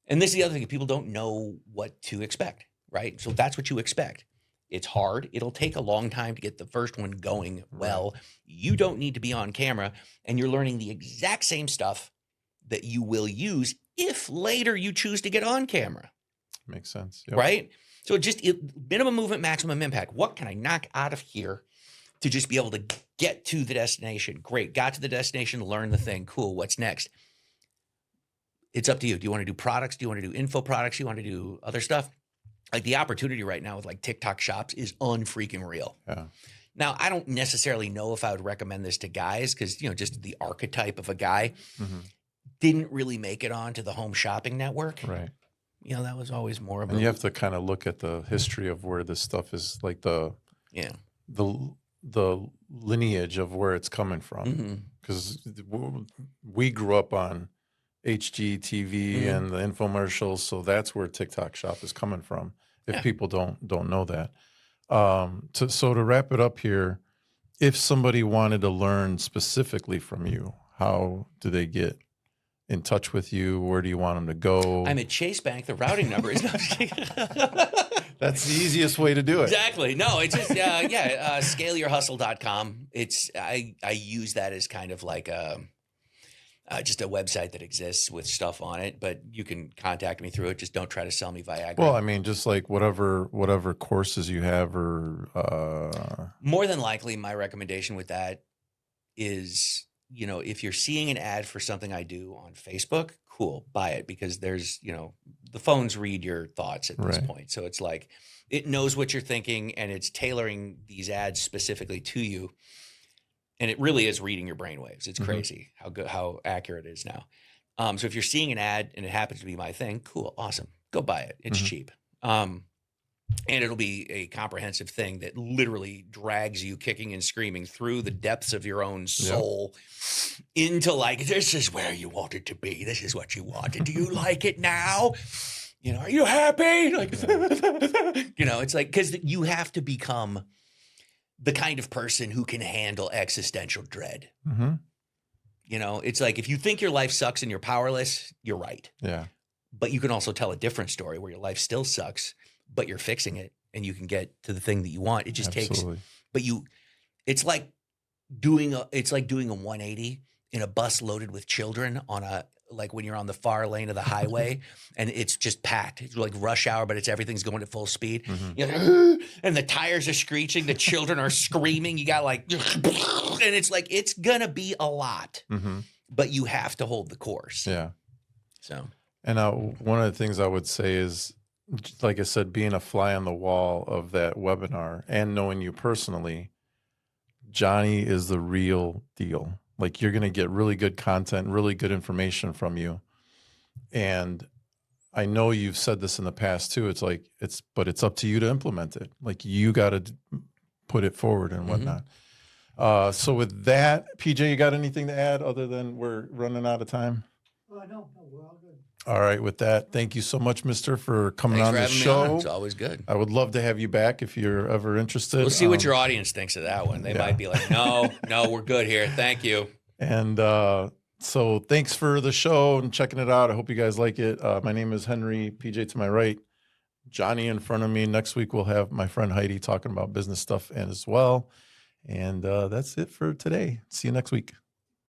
And this is the other thing. People don't know what to expect, right? So that's what you expect. It's hard. It'll take a long time to get the first one going well. Right. You don't need to be on camera, and you're learning the exact same stuff that you will use if later you choose to get on camera. Makes sense. Yep. Right? So minimum movement, maximum impact. What can I knock out of here to just be able to get to the destination? Great. Got to the destination, learn the thing. Cool. What's next? It's up to you. Do you want to do products? Do you want to do info products? Do you want to do other stuff? Like the opportunity right now with like TikTok shops is unfreaking real. Yeah. Now, I don't necessarily know if I would recommend this to guys because, just the archetype of a guy didn't really make it onto the home shopping network. Right. That was always more of And you have to kind of look at the history of where this stuff is, like the lineage of where it's coming from. Because we grew up on HGTV and the infomercials, so that's where TikTok shop is coming from. If people don't know that, so to wrap it up here, if somebody wanted to learn specifically from you, how do they get in touch with you? Where do you want them to go? I'm at Chase Bank. The routing number is not. That's the easiest way to do it. Exactly. No, it's just scaleyourhustle.com. I use that as kind of like just a website that exists with stuff on it, but you can contact me through it. Just don't try to sell me Viagra. Well, I mean, just like whatever courses you have, or more than likely, my recommendation with that is, if you're seeing an ad for something I do on Facebook, cool, buy it, because there's, the phones read your thoughts at this point. So it's like, it knows what you're thinking and it's tailoring these ads specifically to you. And it really is reading your brainwaves. It's crazy how accurate it is now. So if you're seeing an ad and it happens to be my thing, cool, awesome. Go buy it. It's cheap. And it'll be a comprehensive thing that literally drags you kicking and screaming through the depths of your own soul into like, this is where you want it to be. This is what you wanted. Do you like it now? Are you happy? Like, it's like, because you have to become the kind of person who can handle existential dread. It's like, if you think your life sucks and you're powerless, you're right. Yeah. But you can also tell a different story where your life still sucks, but you're fixing it and you can get to the thing that you want. It just takes, it's like doing a 180 in a bus loaded with children like when you're on the far lane of the highway and it's just packed. It's like rush hour, but everything's going at full speed. And the tires are screeching. The children are screaming. You got like, and it's like, it's going to be a lot, but you have to hold the course. Yeah. So, and one of the things I would say is, like I said, being a fly on the wall of that webinar and knowing you personally, Jonny is the real deal. Like, you're going to get really good content, really good information from you. And I know you've said this in the past too. It's like, but it's up to you to implement it. Like, you got to put it forward and whatnot. So with that, PJ, you got anything to add other than we're running out of time? No, we're all good. All right. With that, thank you so much, mister, for coming Thanks on for the having me show. on. It's always good. I would love to have you back if you're ever interested. We'll see what your audience thinks of that one. They might be like, no, we're good here. Thank you. And so thanks for the show and checking it out. I hope you guys like it. My name is Henry, PJ to my right, Jonny in front of me. Next week, we'll have my friend Heidi talking about business stuff as well. And that's it for today. See you next week.